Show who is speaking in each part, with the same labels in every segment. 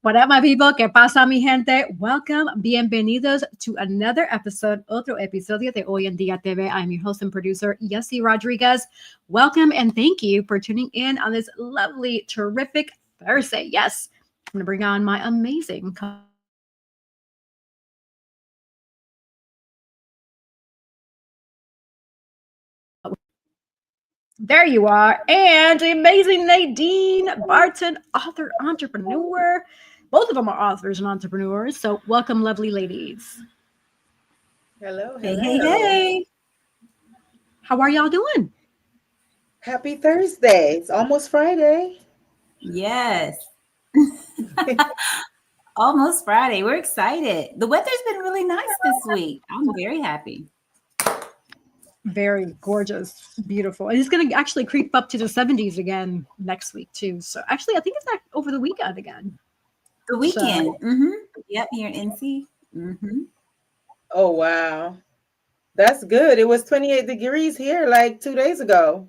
Speaker 1: What up, my people? ¿Qué pasa, mi gente? Welcome. Bienvenidos to another episode, otro episodio de Hoy En Día TV. I'm your host and producer, Yessi Rodriguez. Welcome and thank you for tuning in on this lovely, terrific Thursday. Yes, I'm going to bring on my amazing There you are. And the amazing Nadine Barton, author, entrepreneur. Both of them are authors and entrepreneurs. So welcome, lovely ladies.
Speaker 2: Hello.
Speaker 3: Hey.
Speaker 1: How are y'all doing?
Speaker 2: Happy Thursday. It's almost Friday.
Speaker 3: Yes. Almost Friday. We're excited. The weather's been really nice this week. I'm very happy.
Speaker 1: Very gorgeous, beautiful. And it's going to actually creep up to the 70s again next week too. So actually, I think it's not over the weekend again.
Speaker 3: The weekend. Yep, here in NC.
Speaker 2: Oh, wow. That's good. It was 28 degrees here like 2 days ago.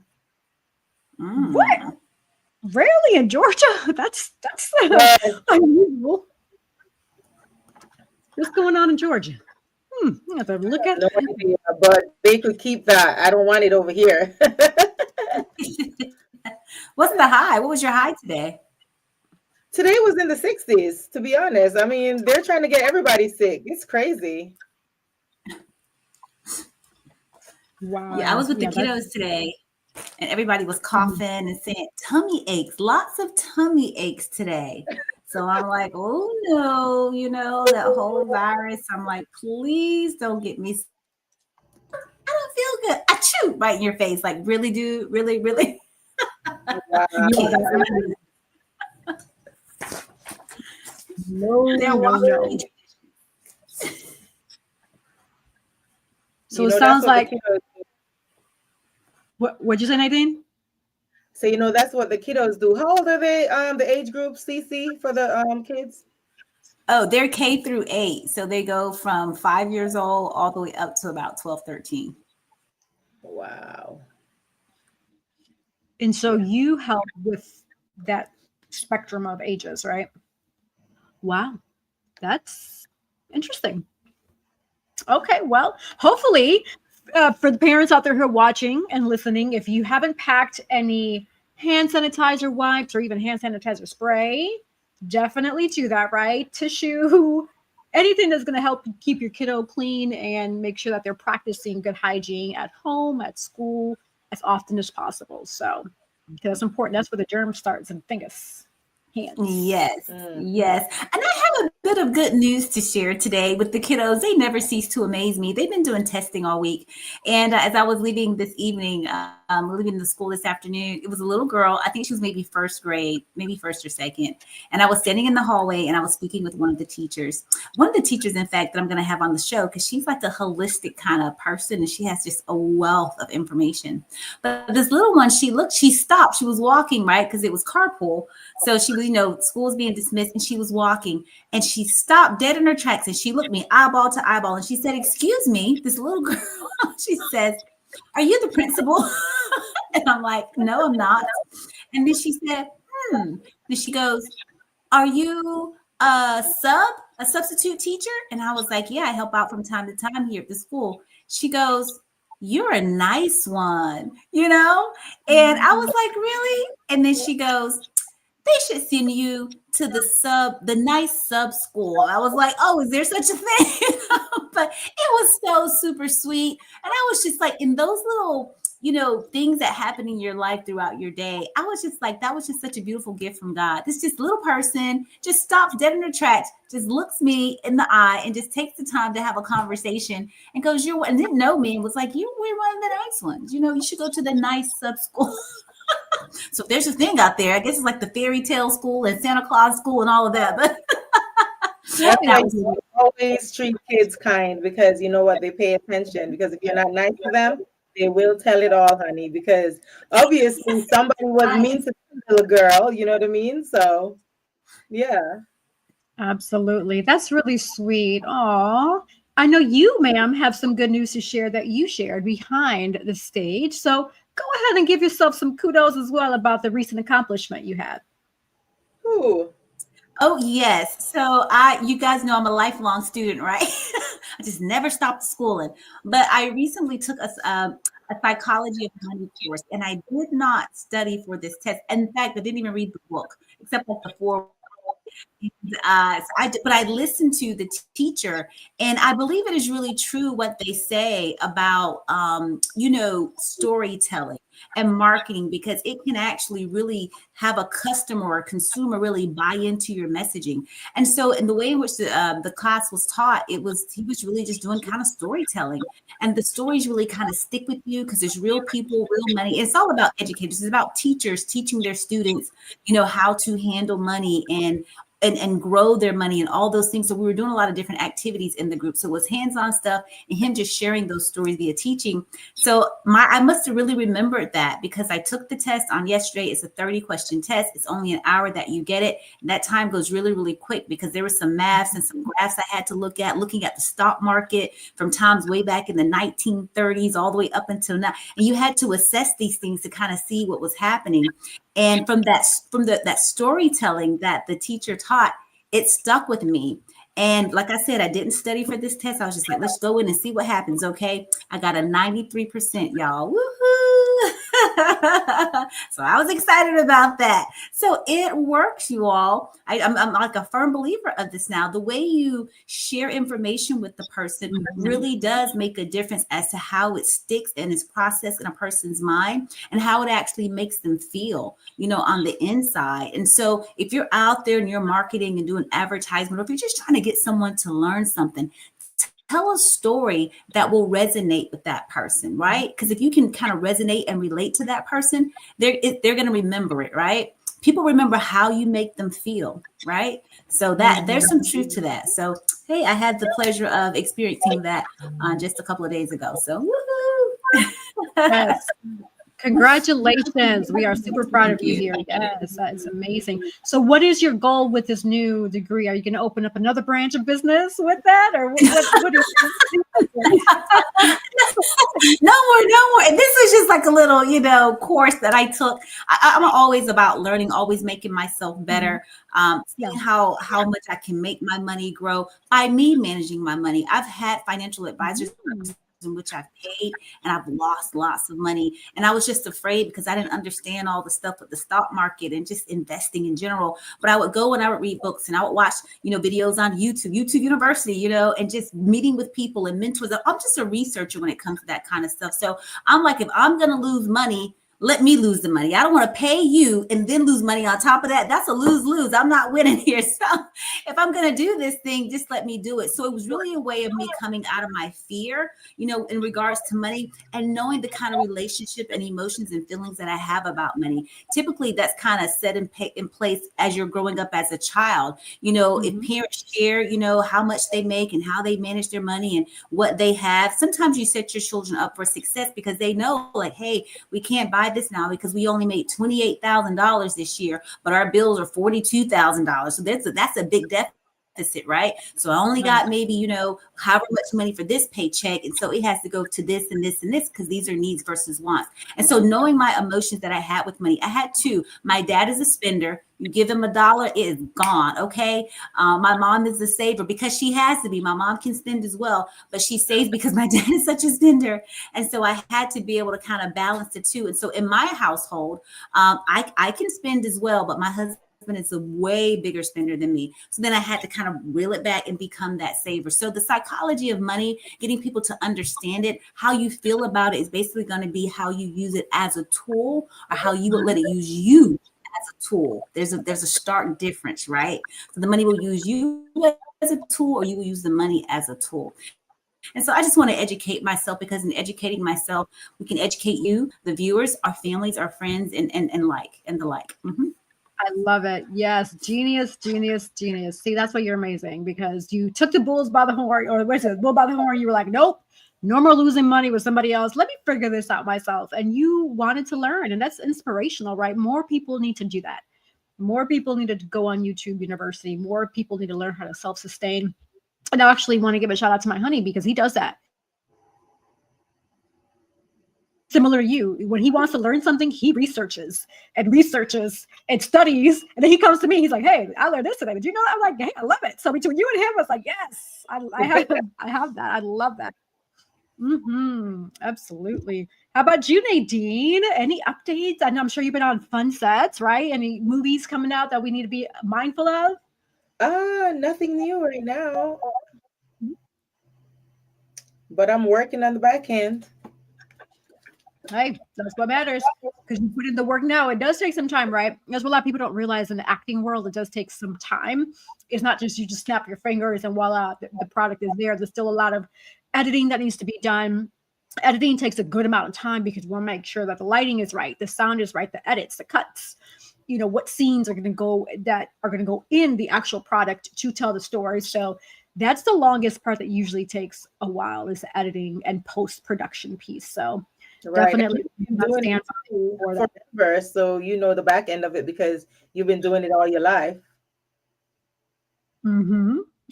Speaker 1: What? Really, in Georgia? That's unusual. What's going on in Georgia? I have to look at
Speaker 2: no idea, but they could keep that. I don't want it over here.
Speaker 3: What's the high? What was your high today?
Speaker 2: Today was in the 60s, to be honest. I mean, they're trying to get everybody sick. It's crazy.
Speaker 1: Wow.
Speaker 3: Yeah, I was with the kiddos today, and everybody was coughing and saying tummy aches, lots of tummy aches today. So I'm like, oh no, that whole virus. I'm like, please don't get me sick. I don't feel good. Achoo, right in your face. Like, really, dude? Really?
Speaker 2: Wow.
Speaker 1: No. So it sounds like what'd you say, Nadine?
Speaker 2: So that's what the kiddos do. How old are they? The age group, CC, for the kids?
Speaker 3: Oh, they're K through 8. So they go from 5 years old all the way up to about 12, 13.
Speaker 2: Wow.
Speaker 1: And so you help with that spectrum of ages, right? Wow. That's interesting. Okay, well, hopefully for the parents out there who are watching and listening, if you haven't packed any hand sanitizer wipes or even hand sanitizer spray, definitely do that, right? Tissue, anything that's going to help keep your kiddo clean and make sure that they're practicing good hygiene at home, at school, as often as possible. So that's important. That's where the germ starts and fungus. Hands.
Speaker 3: Yes. And I have a bit of good news to share today with the kiddos. They never cease to amaze me. They've been doing testing all week. And as I was leaving this evening, leaving the school this afternoon, it was a little girl. I think she was maybe first grade, maybe first or second. And I was standing in the hallway and I was speaking with one of the teachers. One of the teachers, in fact, that I'm going to have on the show, because she's like a holistic kind of person and she has just a wealth of information. But this little one, she stopped. She was walking, right? Because it was carpool. So she was, school was being dismissed and she was walking and she stopped dead in her tracks and she looked me eyeball to eyeball and she said, "Excuse me," this little girl, she says, "Are you the principal?" And I'm like, "No, I'm not." And then she said, Then she goes, "Are you a substitute teacher?" And I was like, "Yeah, I help out from time to time here at the school." She goes, "You're a nice one," And I was like, "Really?" And then she goes, "They should send you to the nice sub school." I was like, "Oh, is there such a thing?" But it was so super sweet. And I was just like, in those little, things that happen in your life throughout your day, I was just like, that was just such a beautiful gift from God. This just little person just stops dead in her tracks, just looks me in the eye and just takes the time to have a conversation and goes, and didn't know me and was like, "We're one of the nice ones. You should go to the nice sub school." So if there's a thing out there, I guess it's like the fairy tale school and Santa Claus school and all of that. But
Speaker 2: always treat kids kind, because you know what, they pay attention. Because if you're not nice to them, they will tell it all, honey. Because obviously somebody was mean to the little girl, you know what I mean? So yeah.
Speaker 1: Absolutely. That's really sweet. Aw. I know you, ma'am, have some good news to share that you shared behind the stage. So go ahead and give yourself some kudos as well about the recent accomplishment you had.
Speaker 2: Ooh.
Speaker 3: Oh yes. So you guys know I'm a lifelong student, right? I just never stopped schooling. But I recently took a psychology of money course, and I did not study for this test. In fact, I didn't even read the book except like the four. But I listened to the teacher, and I believe it is really true what they say about, storytelling and marketing, because it can actually really have a customer or a consumer really buy into your messaging. And so, in the way in which the class was taught, he was really just doing kind of storytelling, and the stories really kind of stick with you because there's real people, real money. It's all about educators. It's about teachers teaching their students, how to handle money and grow their money and all those things. So we were doing a lot of different activities in the group. So it was hands-on stuff and him just sharing those stories via teaching. So I must have really remembered that because I took the test on yesterday. It's a 30-question test. It's only an hour that you get it. And that time goes really, really quick because there was some maths and some graphs I had to look at, looking at the stock market from times way back in the 1930s all the way up until now. And you had to assess these things to kind of see what was happening. And from that storytelling that the teacher taught, it stuck with me. And like I said, I didn't study for this test. I was just like, let's go in and see what happens. Okay. I got a 93%, y'all. Woohoo. So I was excited about that. So it works, you all. I'm like a firm believer of this now. The way you share information with the person really does make a difference as to how it sticks and is processed in a person's mind and how it actually makes them feel, on the inside. And so if you're out there and you're marketing and doing advertisement, or if you're just trying to get someone to learn something, tell a story that will resonate with that person, right? Because if you can kind of resonate and relate to that person, they're going to remember it, right? People remember how you make them feel, right? So that there's some truth to that. So, hey, I had the pleasure of experiencing that just a couple of days ago. So, woohoo!
Speaker 1: Yes. Congratulations. We are super proud of you here. Yes, that is amazing. So what is your goal with this new degree? Are you going to open up another branch of business with that? Or what is
Speaker 3: No more. And this was just like a little, course that I took. I'm always about learning, always making myself better, seeing how much I can make my money grow by me managing my money. I've had financial advisors in which I've paid and I've lost lots of money. And I was just afraid because I didn't understand all the stuff with the stock market and just investing in general. But I would go and I would read books and I would watch, videos on YouTube University, and just meeting with people and mentors. I'm just a researcher when it comes to that kind of stuff. So I'm like, if I'm going to lose money, let me lose the money. I don't want to pay you and then lose money on top of that. That's a lose-lose. I'm not winning here. So if I'm going to do this thing, just let me do it. So it was really a way of me coming out of my fear, in regards to money and knowing the kind of relationship and emotions and feelings that I have about money. Typically, that's kind of set in place as you're growing up as a child. If parents share, how much they make and how they manage their money and what they have, sometimes you set your children up for success because they know, like, hey, we can't buy this now because we only made $28,000 this year, but our bills are $42,000. So that's a big deficit, right? So I only got maybe, however much money for this paycheck. And so it has to go to this and this and this because these are needs versus wants. And so knowing my emotions that I had with money, I had two. My dad is a spender. You give him $1, it is gone. Okay. My mom is a saver because she has to be. My mom can spend as well, but she saves because my dad is such a spender. And so I had to be able to kind of balance the two. And so in my household, I can spend as well, but my husband is a way bigger spender than me. So then I had to kind of reel it back and become that saver. So the psychology of money, getting people to understand it, how you feel about it is basically going to be how you use it as a tool or how you would let it use you as a tool. There's a stark difference, right? So the money will use you as a tool or you will use the money as a tool. And so I just want to educate myself because in educating myself, we can educate you, the viewers, our families, our friends, and the like. Mm-hmm.
Speaker 1: I love it. Yes. Genius, genius, genius. See, that's why you're amazing because you took the bulls by the horn, or what's it, bull by the horn. You were like, nope, no more losing money with somebody else. Let me figure this out myself. And you wanted to learn, and that's inspirational, right? More people need to do that. More people need to go on YouTube University. More people need to learn how to self-sustain. And I actually want to give a shout out to my honey because he does that. similar to you. When he wants to learn something, he researches and studies. And then he comes to me. He's like, hey, I learned this today. Did you know that? I'm like, hey, I love it. So between you and him, I was like, yes, I have that. I love that. Absolutely. How about you, Nadine? Any updates? I know I'm sure you've been on fun sets, right? Any movies coming out that we need to be mindful of?
Speaker 2: Nothing new right now. But I'm working on the back end.
Speaker 1: Hey, that's what matters, because you put in the work now. It does take some time, right? That's what a lot of people don't realize in the acting world. It does take some time. It's not just you just snap your fingers and voila, the product is there. There's still a lot of editing that needs to be done. Editing takes a good amount of time because we want to make sure that the lighting is right, the sound is right, the edits, the cuts, what scenes are going to go in the actual product to tell the story. So that's the longest part that usually takes a while, is the editing and post-production piece. So definitely
Speaker 2: doing it forever, so the back end of it because you've been doing it all your life.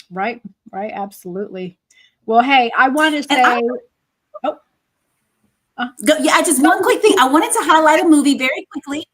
Speaker 1: Right, absolutely. Well, hey, I want to say
Speaker 3: just one quick thing. I wanted to highlight a movie very quickly.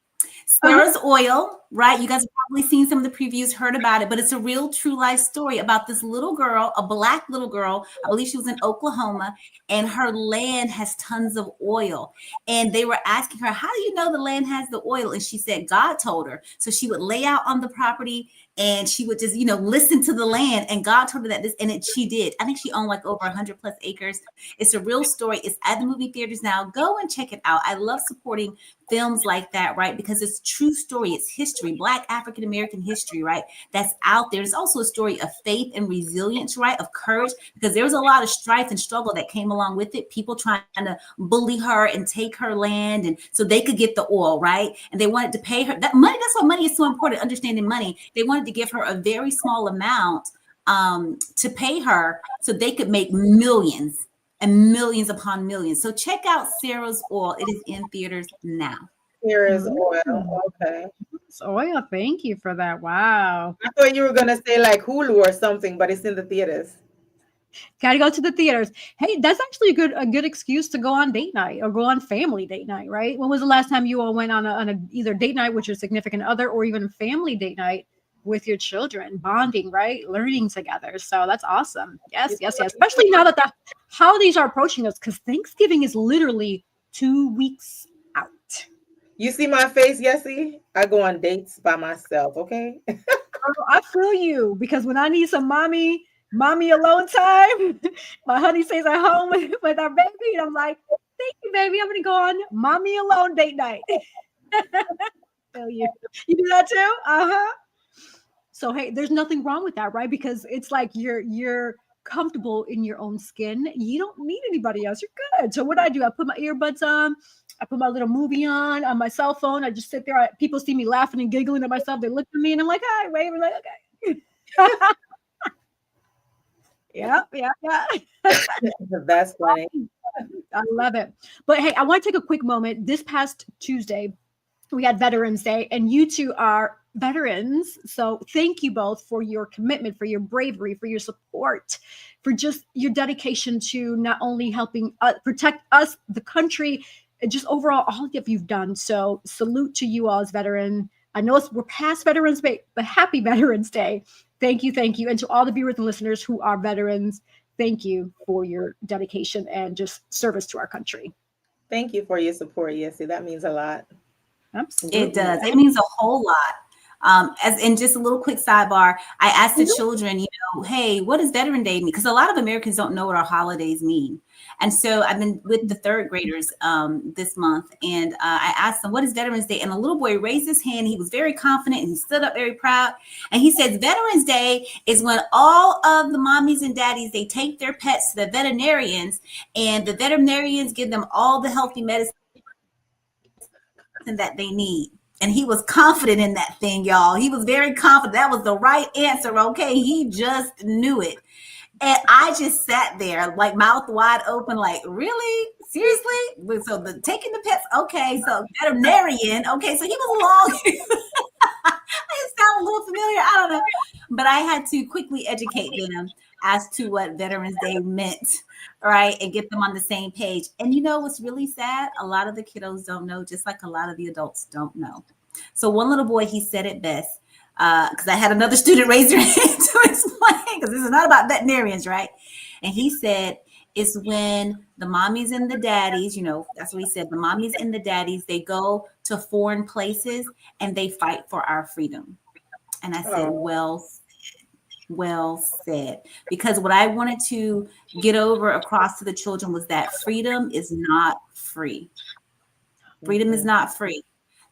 Speaker 3: Sarah's Oil, right? You guys have probably seen some of the previews, heard about it, but it's a real true life story about this little girl, a Black little girl. I believe she was in Oklahoma, and her land has tons of oil. And they were asking her, how do you know the land has the oil? And she said, God told her. So she would lay out on the property and she would just, listen to the land, and God told her that she did. I think she owned like over 100 plus acres. It's a real story. It's at the movie theaters now. Go and check it out. I love supporting films like that, right? Because it's true story. It's history, Black African-American history, right? That's out there. It's also a story of faith and resilience, right? Of courage, because there was a lot of strife and struggle that came along with it. People trying to bully her and take her land, and so they could get the oil, right? And they wanted to pay her that money. That's why money is so important, understanding money. They wanted to give her a very small amount to pay her so they could make millions and millions upon millions. So check out Sarah's Oil. It is in theaters now.
Speaker 2: Sarah's Oil. Okay.
Speaker 1: Oil. Thank you for that. Wow.
Speaker 2: I thought you were going to say like Hulu or something, but it's in the theaters.
Speaker 1: Got to go to the theaters. Hey, that's actually a good excuse to go on date night or go on family date night, right? When was the last time you all went on a either date night with your significant other or even family date night with your children, bonding, right? Learning together. So that's awesome. Yes. Especially now that the holidays are approaching us, because Thanksgiving is literally 2 weeks out.
Speaker 2: You see my face, Yessie? I go on dates by myself, okay?
Speaker 1: I feel you, because when I need some mommy alone time, my honey stays at home with our baby, and I'm like, thank you, baby. I'm going to go on mommy alone date night. Feel you. You do that too? So, hey, there's nothing wrong with that, right? Because it's like you're comfortable in your own skin. You don't need anybody else. You're good. So what I do, I put my earbuds on. I put my little movie on my cell phone. I just sit there. People see me laughing and giggling at myself. They look at me and I'm like, hi, wave. I'm like, okay. Yeah.
Speaker 2: That's funny.
Speaker 1: I love it. But hey, I want to take a quick moment. This past Tuesday, we had Veterans Day, and you two are veterans. So thank you both for your commitment, for your bravery, for your support, for just your dedication to not only helping protect us, the country, and just overall all that you've done. So salute to you all as veteran. I know we're past Veterans Day, but happy Veterans Day. Thank you. And to all the viewers and listeners who are veterans, thank you for your dedication and just service to our country.
Speaker 2: Thank you for your support, Yessie. That means a lot.
Speaker 1: Absolutely.
Speaker 3: It does. It means a whole lot. And just a little quick sidebar, I asked the children, hey, what does Veteran Day mean? Because a lot of Americans don't know what our holidays mean. And so I've been with the third graders this month, and I asked them, what is Veterans Day? And a little boy raised his hand. He was very confident and he stood up very proud. And he says, Veterans Day is when all of the mommies and daddies, they take their pets to the veterinarians, and the veterinarians give them all the healthy medicine that they need. And he was confident in that thing, y'all. He was very confident. That was the right answer. Okay. He just knew it. And I just sat there like mouth wide open, like, really? Seriously? So the taking the pets. Okay. So veterinarian. Okay. So he was along. It sounded a little familiar. I don't know. But I had to quickly educate them as to what Veterans Day meant, right? And get them on the same page. And you know what's really sad? A lot of the kiddos don't know, just like a lot of the adults don't know. So one little boy, he said it best, because I had another student raise their hand to explain, because this is not about veterinarians, right? And he said, it's when the mommies and the daddies, you know, that's what he said, the mommies and the daddies, they go to foreign places and they fight for our freedom. And I said, well said. Because what I wanted to get over across to the children was that freedom is not free. Freedom is not free.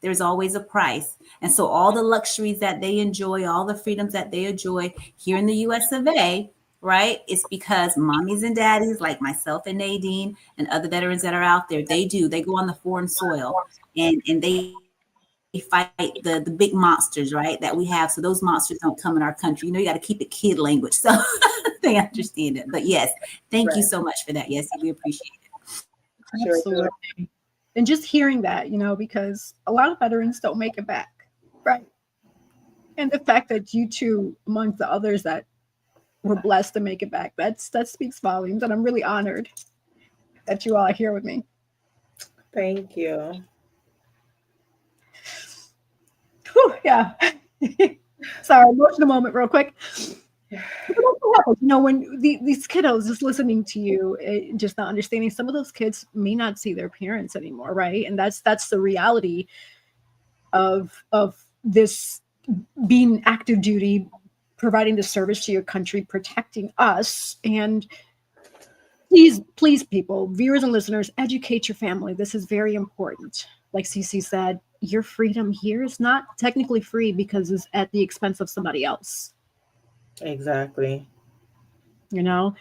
Speaker 3: There's always a price. And so all the luxuries that they enjoy, all the freedoms that they enjoy here in the US of A, right? It's because mommies and daddies like myself and Nadine and other veterans that are out there, they go on the foreign soil and they fight the big monsters, right? That we have. So those monsters don't come in our country. You know, you got to keep it kid language. So they understand it. But yes, thank you so much for that. Yes, we appreciate it.
Speaker 1: Absolutely. And just hearing that, you know, because a lot of veterans don't make it back, right? And the fact that you two, amongst the others that were blessed to make it back, that speaks volumes. And I'm really honored that you all are here with me.
Speaker 2: Thank you.
Speaker 1: Whew, yeah. Sorry, emotional moment real quick. You know, when these kiddos just listening to you, just not understanding, some of those kids may not see their parents anymore, right? And that's the reality of this being active duty, providing the service to your country, protecting us. And please, people, viewers and listeners, educate your family. This is very important. Like Cece said, your freedom here is not technically free because it's at the expense of somebody else.
Speaker 2: Exactly.
Speaker 1: You know,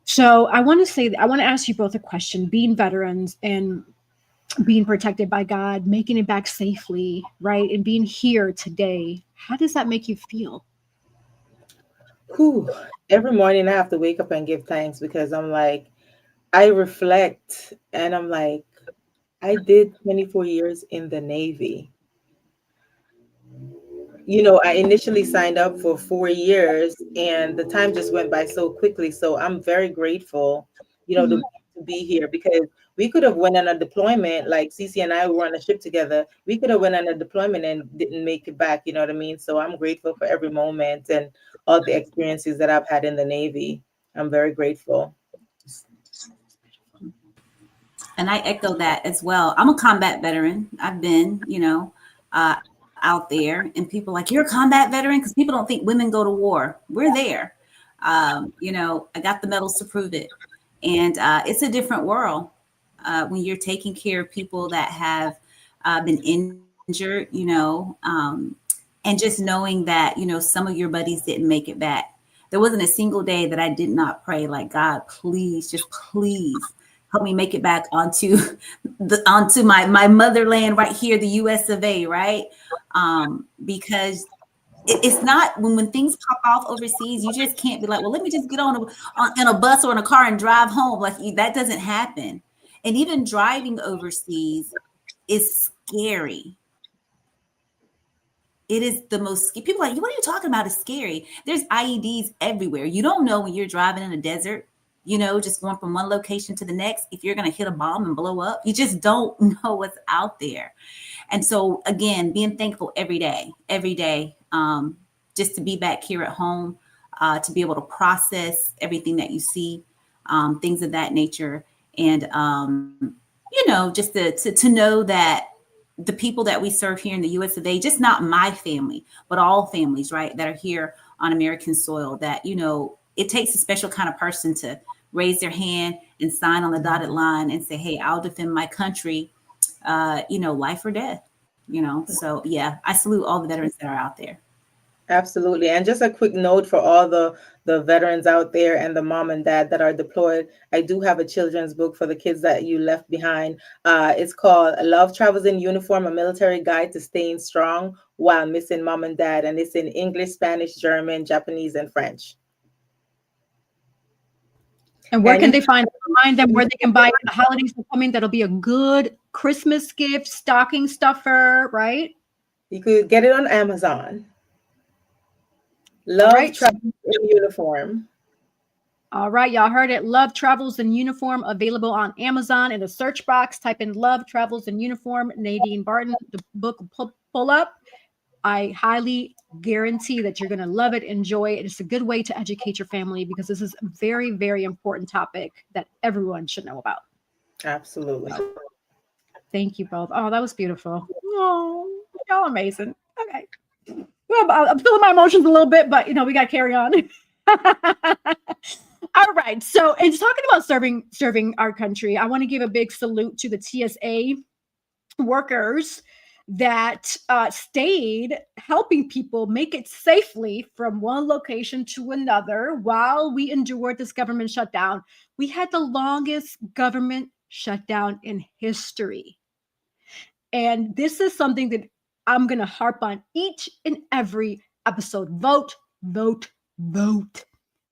Speaker 1: so I want to ask you both a question. Being veterans and being protected by God, making it back safely, right, and being here today, how does that make you feel?
Speaker 2: Whew. Every morning I have to wake up and give thanks because I'm like, I reflect and I'm like, I did 24 years in the Navy. You know, I initially signed up for 4 years and the time just went by so quickly. So I'm very grateful, you know, to be here because we could have went on a deployment, like Cece and I were on a ship together. We could have went on a deployment and didn't make it back. You know what I mean? So I'm grateful for every moment and all the experiences that I've had in the Navy. I'm very grateful.
Speaker 3: And I echo that as well. I'm a combat veteran. I've been, you know, out there, and people like, you're a combat veteran, because people don't think women go to war. We're there. You know, I got the medals to prove it. And it's a different world when you're taking care of people that have been injured, you know, and just knowing that, you know, some of your buddies didn't make it back. There wasn't a single day that I did not pray, like, God, please, just please help me make it back onto my motherland right here, the US of A, right? Because it's not when things pop off overseas, you just can't be like, well, let me just get on in a bus or in a car and drive home. Like, that doesn't happen. And even driving overseas is scary. It is the most, people are like, what are you talking about? It's scary. There's IEDs everywhere. You don't know when you're driving in a desert, you know, just going from one location to the next, if you're going to hit a bomb and blow up. You just don't know what's out there. And so, again, being thankful every day, just to be back here at home, to be able to process everything that you see, things of that nature. And, you know, just to know that the people that we serve here in the US of A, just not my family, but all families, right, that are here on American soil, that, you know, it takes a special kind of person to raise their hand and sign on the dotted line and say, hey, I'll defend my country, you know, life or death, you know. So, yeah, I salute all the veterans that are out there.
Speaker 2: Absolutely. And just a quick note for all the veterans out there and the mom and dad that are deployed. I do have a children's book for the kids that you left behind. It's called Love Travels in Uniform, a military guide to staying strong while missing mom and dad. And it's in English, Spanish, German, Japanese, and French.
Speaker 1: And where can they find them where they can buy it? The holidays are coming. That'll be a good Christmas gift, stocking stuffer, right?
Speaker 2: You could get it on Amazon. Love Travels in Uniform.
Speaker 1: All right, y'all heard it. Love Travels in Uniform, available on Amazon. In the search box, type in Love Travels in Uniform, Nadine Barton. The book will pull up. I highly guarantee that you're going to love it, enjoy it. It's a good way to educate your family because this is a very, very important topic that everyone should know about.
Speaker 2: Absolutely.
Speaker 1: Thank you both. Oh, that was beautiful. Oh, y'all amazing. Okay. Well, I'm feeling my emotions a little bit, but we got to carry on. All right. So, and talking about serving our country, I want to give a big salute to the TSA workers that stayed helping people make it safely from one location to another while we endured this government shutdown. We had the longest government shutdown in history. And this is something that I'm going to harp on each and every episode. Vote, vote, vote.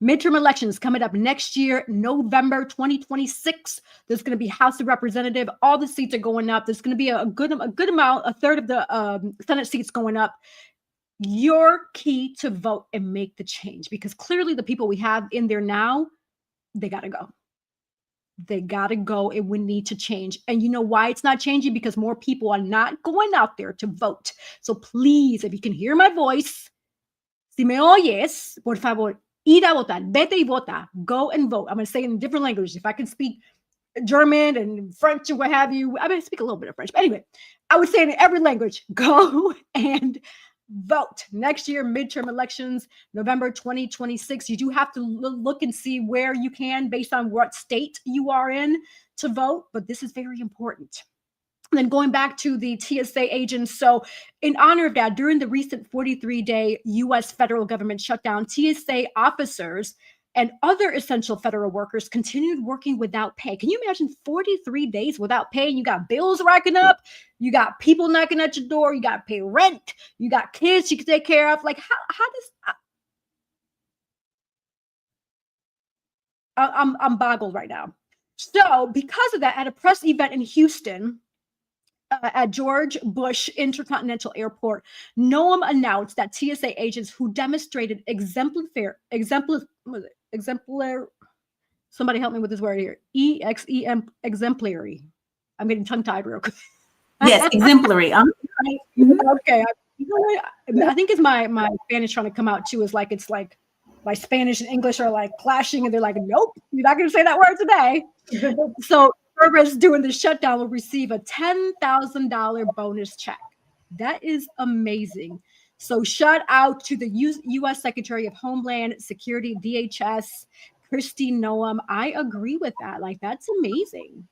Speaker 1: Midterm elections coming up next year, November 2026. There's going to be House of Representative. All the seats are going up. There's going to be a good amount, a third of the Senate seats going up. You're key to vote and make the change because clearly the people we have in there now, they got to go. They got to go and we need to change. And you know why it's not changing? Because more people are not going out there to vote. So please, if you can hear my voice, si me oyes, por favor, ir a votar, vete y vota, go and vote. I'm going to say it in different languages. If I can speak German and French and what have you, I speak a little bit of French. But anyway, I would say in every language, go and vote. Next year, midterm elections, November 2026. You do have to look and see where you can based on what state you are in to vote. But this is very important. And then going back to the TSA agents. So in honor of that, during the recent 43-day U.S. federal government shutdown, TSA officers and other essential federal workers continued working without pay. Can you imagine 43 days without pay? You got bills racking up. You got people knocking at your door. You got to pay rent. You got kids you can take care of. Like, how does... I'm boggled right now. So because of that, at a press event in Houston, at George Bush Intercontinental Airport, Noam announced that TSA agents who demonstrated exemplary, somebody help me with this word here, exemplary. I'm getting tongue-tied real quick.
Speaker 3: Yes, exemplary.
Speaker 1: Okay. I think it's my Spanish trying to come out too. It's like my Spanish and English are like clashing and they're like, nope, you're not going to say that word today. So service during the shutdown will receive a $10,000 bonus check. That is amazing. So shout out to the U.S. Secretary of Homeland Security, DHS, Kristi Noem. I agree with that. Like, that's amazing.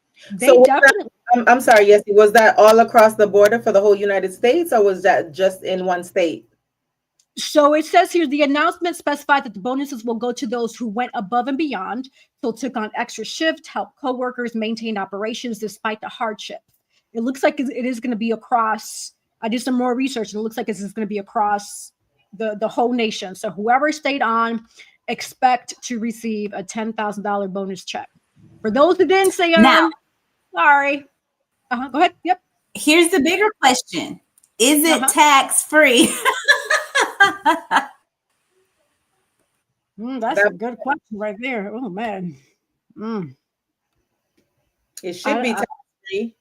Speaker 2: I'm sorry, yes. Was that all across the border for the whole United States or was that just in one state?
Speaker 1: So it says here, the announcement specified that the bonuses will go to those who went above and beyond, so took on extra shift, helped coworkers maintain operations despite the hardship. It looks like it is going to be across. I did some more research, and it looks like this is going to be across the whole nation. So whoever stayed on, expect to receive a $10,000 bonus check. For those who didn't stay on, sorry. Go ahead. Yep.
Speaker 3: Here's the bigger question. Is it tax-free?
Speaker 1: That's a good question right there. Oh man,
Speaker 2: it should be tax-free,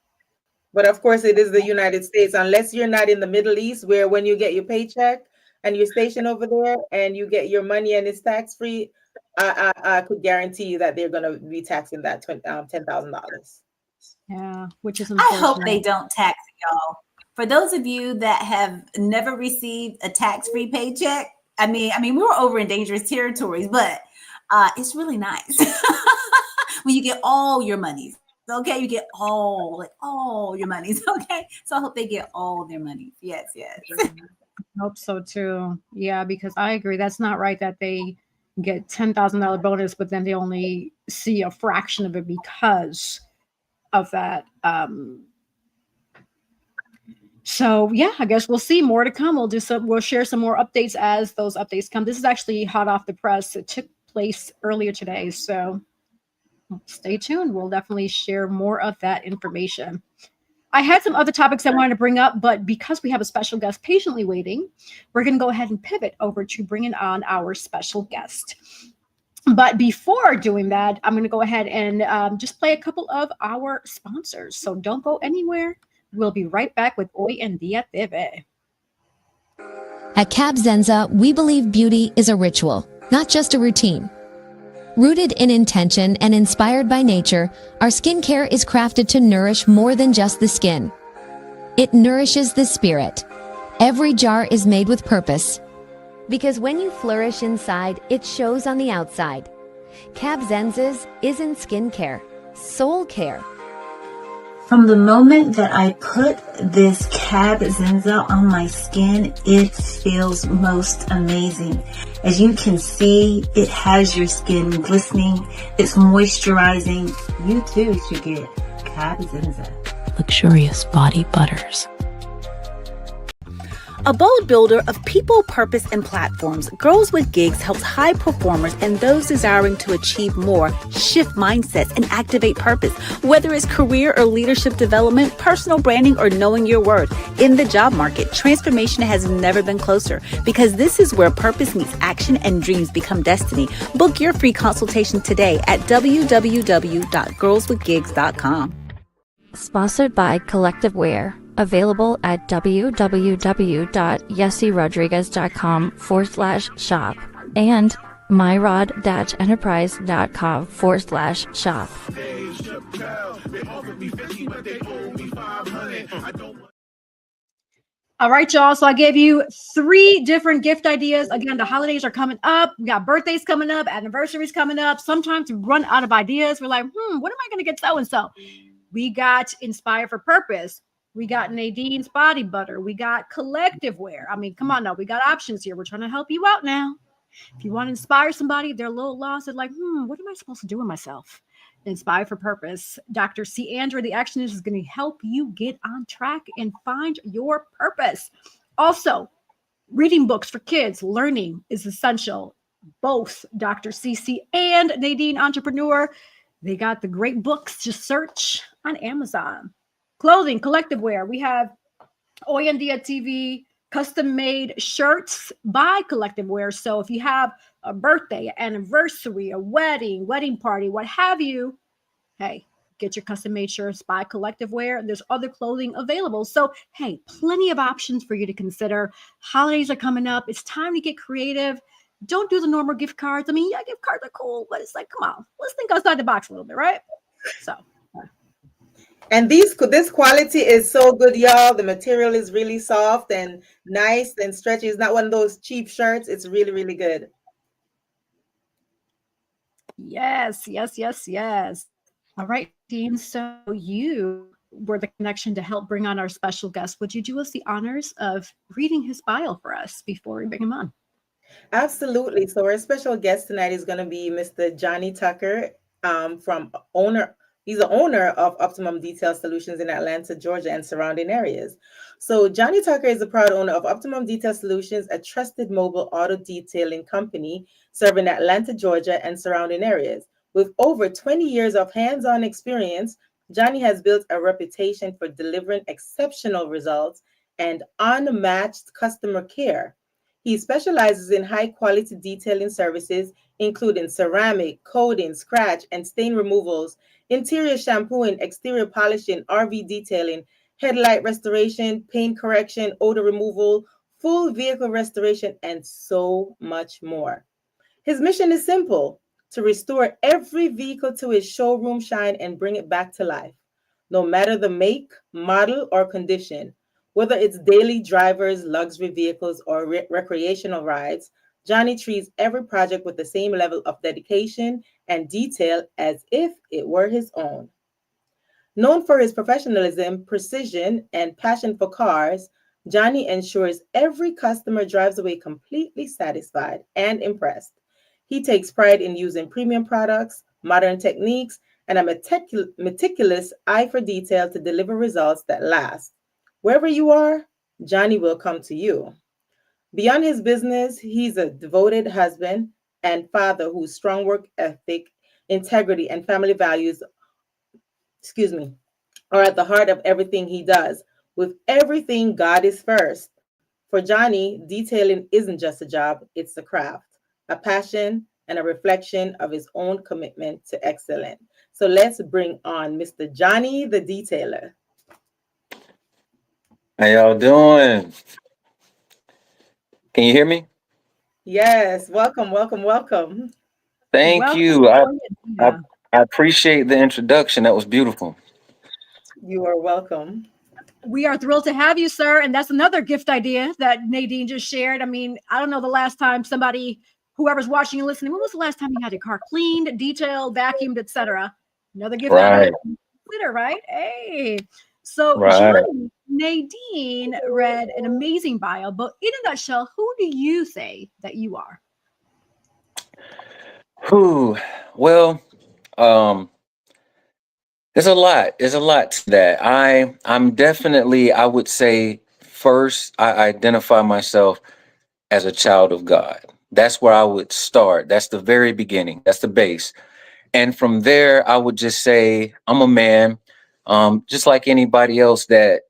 Speaker 2: but of course it is the United States. Unless you're not in the Middle East, where when you get your paycheck and you're stationed over there and you get your money and it's tax-free, I could guarantee you that they're going to be taxing that $10,000.
Speaker 1: Yeah, which is
Speaker 3: I hope they don't tax it, y'all. For those of you that have never received a tax-free paycheck, I mean, we were over in dangerous territories, but it's really nice when you get all your monies. Okay, you get all your monies. Okay, so I hope they get all their money. Yes.
Speaker 1: I hope so too. Yeah, because I agree. That's not right that they get $10,000 bonus, but then they only see a fraction of it because of that. So yeah, I guess we'll see more to come. We'll share some more updates as those updates come. This is actually hot off the press. It took place earlier today. So stay tuned. We'll definitely share more of that information. I had some other topics I wanted to bring up, but because we have a special guest patiently waiting, we're going to go ahead and pivot over to bringing on our special guest. But before doing that, I'm going to go ahead and just play a couple of our sponsors. So don't go anywhere. We'll be right back with Hoy En Día TV.
Speaker 4: At Cab Zenza, we believe beauty is a ritual, not just a routine. Rooted in intention and inspired by nature, our skincare is crafted to nourish more than just the skin. It nourishes the spirit. Every jar is made with purpose. Because when you flourish inside, it shows on the outside. Cab Zenza's isn't skincare, soul care.
Speaker 3: From the moment that I put this Cab Zenza on my skin, it feels most amazing. As you can see, it has your skin glistening, it's moisturizing. You too should get Cab Zenza.
Speaker 5: Luxurious body butters.
Speaker 6: A bold builder of people, purpose, and platforms, Girls with Gigs helps high performers and those desiring to achieve more shift mindsets and activate purpose. Whether it's career or leadership development, personal branding, or knowing your worth, in the job market, transformation has never been closer because this is where purpose meets action and dreams become destiny. Book your free consultation today at www.girlswithgigs.com.
Speaker 7: Sponsored by Collective Wear. Available at www.yessierodriguez.com/shop and myrod-enterprise.com/shop.
Speaker 1: All right, y'all. So I gave you 3 different gift ideas. Again, the holidays are coming up. We got birthdays coming up, anniversaries coming up. Sometimes we run out of ideas. We're like, what am I going to get so-and-so? We got Inspire for Purpose. We got Nadine's Body Butter. We got Collective Wear. I mean, come on now. We got options here. We're trying to help you out now. If you want to inspire somebody, if they're a little lost, they're like, what am I supposed to do with myself? Inspire for Purpose. Dr. C. Andrew, the Actionist, is going to help you get on track and find your purpose. Also, reading books for kids. Learning is essential. Both Dr. CC and Nadine Entrepreneur, they got the great books. Just search on Amazon. Clothing, Collective Wear. We have Hoy En Día TV custom-made shirts by Collective Wear. So if you have a birthday, an anniversary, a wedding party, what have you, hey, get your custom-made shirts by Collective Wear. There's other clothing available. So, hey, plenty of options for you to consider. Holidays are coming up. It's time to get creative. Don't do the normal gift cards. I mean, yeah, gift cards are cool, but it's like, come on, let's think outside the box a little bit, right? So.
Speaker 2: And this quality is so good, y'all. The material is really soft and nice and stretchy. It's not one of those cheap shirts. It's really, really good.
Speaker 1: Yes. All right, Dean. So you were the connection to help bring on our special guest. Would you do us the honors of reading his bio for us before we bring him on?
Speaker 2: Absolutely. So our special guest tonight is going to be Mr. Johnny Tucker, He's the owner of Optimum Detail Solutions in Atlanta, Georgia, and surrounding areas. So Johnny Tucker is the proud owner of Optimum Detail Solutions, a trusted mobile auto detailing company serving Atlanta, Georgia, and surrounding areas. With over 20 years of hands-on experience, Johnny has built a reputation for delivering exceptional results and unmatched customer care. He specializes in high-quality detailing services, including ceramic, coating, scratch, and stain removals, interior shampooing, exterior polishing, RV detailing, headlight restoration, paint correction, odor removal, full vehicle restoration, and so much more. His mission is simple: to restore every vehicle to its showroom shine and bring it back to life, no matter the make, model, or condition. Whether it's daily drivers, luxury vehicles, or recreational rides, Johnny treats every project with the same level of dedication and detail as if it were his own. Known for his professionalism, precision, and passion for cars, Johnny ensures every customer drives away completely satisfied and impressed. He takes pride in using premium products, modern techniques, and a meticulous eye for detail to deliver results that last. Wherever you are, Johnny will come to you. Beyond his business, he's a devoted husband and father whose strong work ethic, integrity, and family values, are at the heart of everything he does. With everything, God is first. For Johnny, detailing isn't just a job, it's a craft, a passion, and a reflection of his own commitment to excellence. So let's bring on Mr. Johnny, the detailer.
Speaker 8: How y'all doing? Can you hear me?
Speaker 2: Yes, welcome, welcome, welcome.
Speaker 8: Thank
Speaker 1: Welcome,
Speaker 8: you. I
Speaker 1: yeah.
Speaker 8: appreciate the introduction. That was beautiful.
Speaker 2: You are welcome.
Speaker 1: We are thrilled to have you, sir. And that's another gift idea that Nadine just shared. I mean, I don't know the last time somebody, whoever's watching and listening, when was the last time you had your car cleaned, detailed, vacuumed, etc.? Another gift idea to consider, right? Hey. So Johnny, Nadine read an amazing bio, but in a nutshell, who do you say that you are?
Speaker 8: Well, there's a lot. There's a lot to that. I'm definitely, I would say, first, I identify myself as a child of God. That's where I would start. That's the very beginning. That's the base. And from there, I would just say I'm a man, just like anybody else that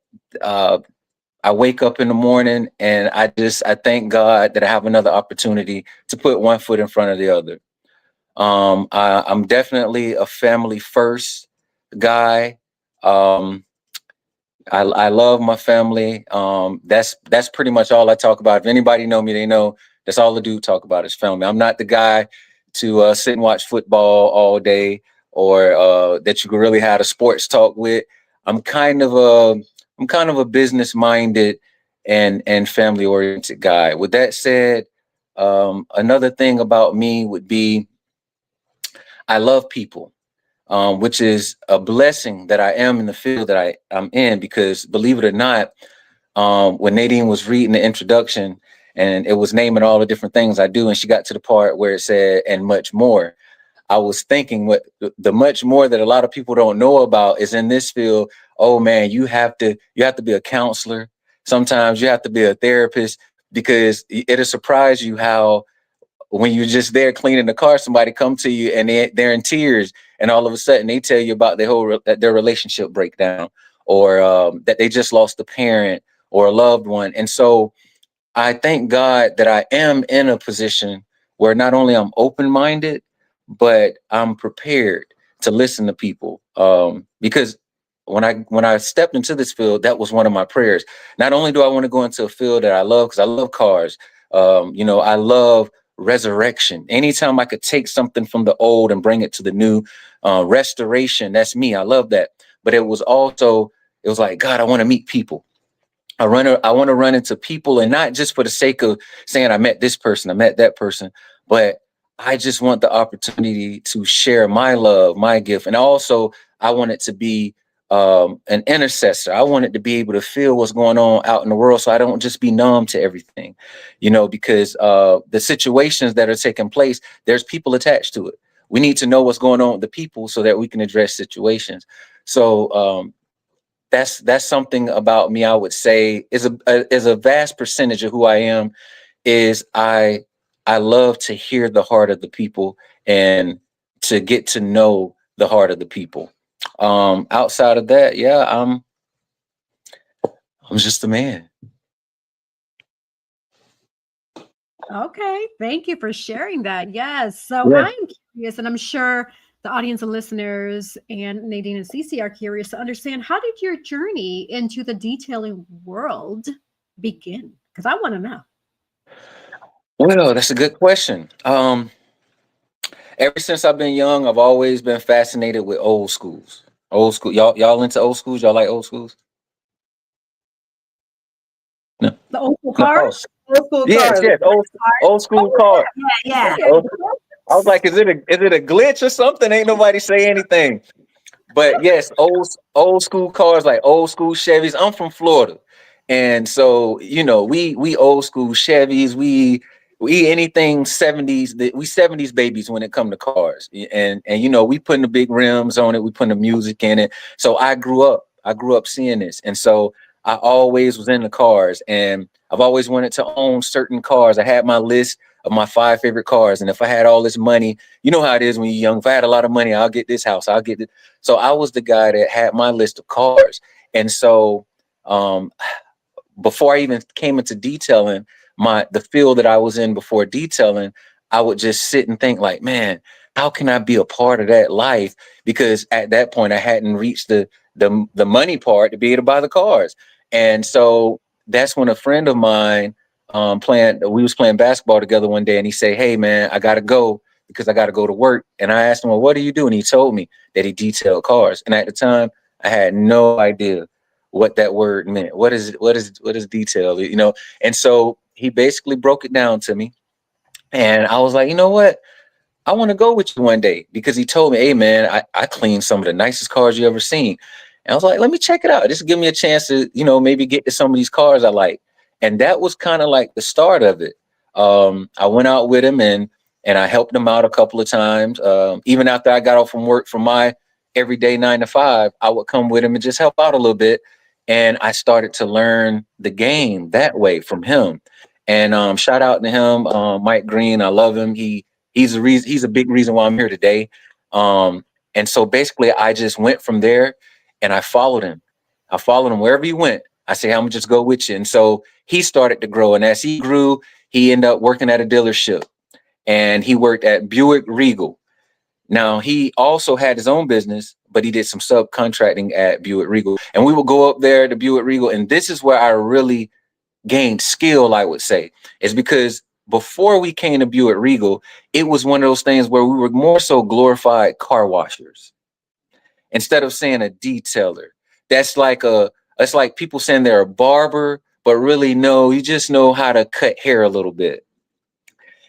Speaker 8: I wake up in the morning and I thank God that I have another opportunity to put one foot in front of the other. I'm definitely a family first guy. I love my family. That's pretty much all I talk about. If anybody know me, they know that's all I do talk about is family. I'm not the guy to sit and watch football all day or that you can really have a sports talk with. I'm kind of a business minded and family oriented guy. With that said, another thing about me would be I love people. Which is a blessing that I am in the field that I'm in, because believe it or not, when Nadine was reading the introduction and it was naming all the different things I do, and she got to the part where it said, and much more, I was thinking what the much more that a lot of people don't know about is in this field. Oh man, you have to be a counselor. Sometimes you have to be a therapist, because it'll surprise you how when you're just there cleaning the car, somebody come to you and they're in tears, and all of a sudden they tell you about their relationship breakdown, or that they just lost a parent or a loved one. And so I thank God that I am in a position where not only I'm open-minded, but I'm prepared to listen to people. Because when I stepped into this field, that was one of my prayers. Not only do I want to go into a field that I love, because I love cars, I love resurrection. Anytime I could take something from the old and bring it to the new, restoration, that's me. I love that. But it was like, God, I want to meet people. I want to run into people, and not just for the sake of saying I met this person, I met that person, but I just want the opportunity to share my love, my gift. And also I want it to be an intercessor. I want it to be able to feel what's going on out in the world, so I don't just be numb to everything, because the situations that are taking place, there's people attached to it. We need to know what's going on with the people so that we can address situations. So that's something about me, I would say, is a vast percentage of who I am. Is I love to hear the heart of the people and to get to know the heart of the people. Outside of that, yeah, I'm just a man.
Speaker 1: Okay, thank you for sharing that. Yes. So
Speaker 8: Yeah.
Speaker 1: I'm curious, and I'm sure the audience and listeners and Nadine and Cece are curious to understand, how did your journey into the detailing world begin? Because I want to know.
Speaker 8: Well, that's a good question. Ever since I've been young, I've always been fascinated with old schools. Old school. Y'all into old schools? Y'all like old schools? No.
Speaker 1: The old school
Speaker 8: No.
Speaker 1: cars?
Speaker 2: Old school
Speaker 8: Yes,
Speaker 2: cars.
Speaker 8: old school cars.
Speaker 3: Yeah.
Speaker 8: I was like, is it a glitch or something? Ain't nobody say anything. But yes, old school cars, like old school Chevys. I'm from Florida, and so we old school Chevys. We anything 70s. We 70s babies when it come to cars, and we putting the big rims on it. We putting the music in it. So I grew up seeing this, and so I always was in the cars, and I've always wanted to own certain cars. I had my list of my 5 favorite cars, and if I had all this money, you know how it is when you're young. If I had a lot of money, I'll get this house. I'll get it. So I was the guy that had my list of cars. And so before I even came into detailing, the field that I was in before detailing, I would just sit and think like, man, how can I be a part of that life? Because at that point I hadn't reached the money part to be able to buy the cars. And so that's when a friend of mine we was playing basketball together one day, and he said, hey man, I gotta go because I gotta go to work. And I asked him, well, what do you do? And he told me that he detailed cars. And at the time I had no idea what that word meant. What is detail? You know? And so he basically broke it down to me. And I was like, you know what? I want to go with you one day, because he told me, hey man, I cleaned some of the nicest cars you ever seen. And I was like, let me check it out. Just give me a chance to, maybe get to some of these cars I like. And that was kind of like the start of it. I went out with him and I helped him out a couple of times. Even after I got off from work from my everyday 9 to 5, I would come with him and just help out a little bit. And I started to learn the game that way from him. And shout out to him, Mike Green. I love him. He's a big reason why I'm here today. And so basically I just went from there and I followed him. I followed him wherever he went. I say, I'm gonna just go with you. And so he started to grow. And as he grew, he ended up working at a dealership, and he worked at Buick Regal. Now he also had his own business, but he did some subcontracting at Buick Regal. And we would go up there to Buick Regal. And this is where I really gained skill, I would say, is because before we came to Buick Regal, it was one of those things where we were more so glorified car washers instead of saying a detailer. It's like people saying they're a barber, but really no, you just know how to cut hair a little bit.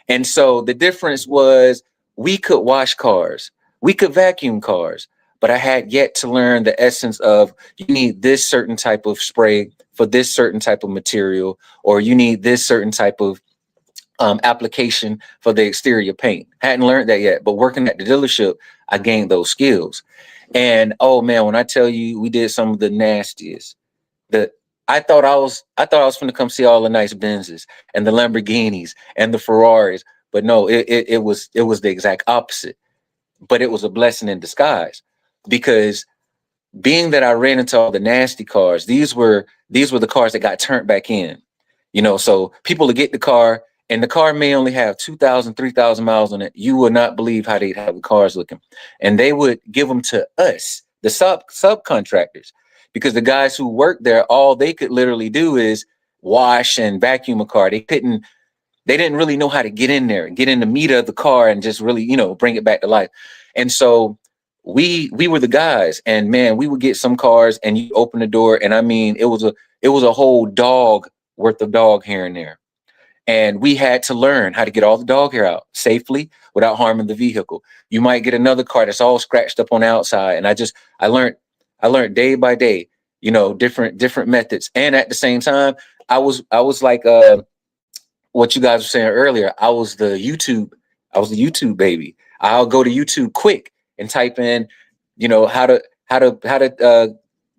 Speaker 8: And so the difference was we could wash cars, we could vacuum cars, but I had yet to learn the essence of you need this certain type of spray for this certain type of material, or you need this certain type of application for the exterior paint. Hadn't learned that yet, but working at the dealership, I gained those skills. And oh man, when I tell you, we did some of the nastiest. I thought I was going to come see all the nice Benzes and the Lamborghinis and the Ferraris, but no, it was the exact opposite. But it was a blessing in disguise, because being that I ran into all the nasty cars, these were the cars that got turned back in. So people would get the car, and the car may only have 2,000, 3,000 miles on it. You will not believe how they'd have the cars looking. And they would give them to us, the subcontractors, because the guys who worked there, all they could literally do is wash and vacuum a car. They didn't really know how to get in there and get in the meat of the car and just really, bring it back to life. And so we were the guys, and man, we would get some cars and you open the door, and I mean, it was a whole dog worth of dog hair in there. And we had to learn how to get all the dog hair out safely without harming the vehicle. You might get another car that's all scratched up on the outside. And I learned day by day, different methods. And at the same time, I was like what you guys were saying earlier. I was the YouTube baby. I'll go to YouTube quick and type in, how to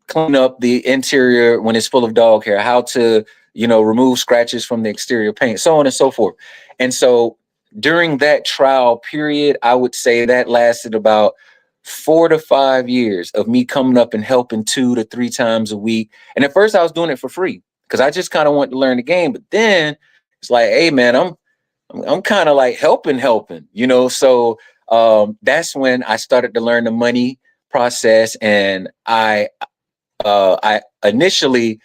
Speaker 8: clean up the interior when it's full of dog hair, how to remove scratches from the exterior paint, so on and so forth. And so during that trial period, I would say that lasted about 4 to 5 years of me coming up and helping 2 to 3 times a week. And at first I was doing it for free because I just kind of wanted to learn the game. But then it's like, hey man, I'm kind of like helping, So that's when I started to learn the money process. And I initially,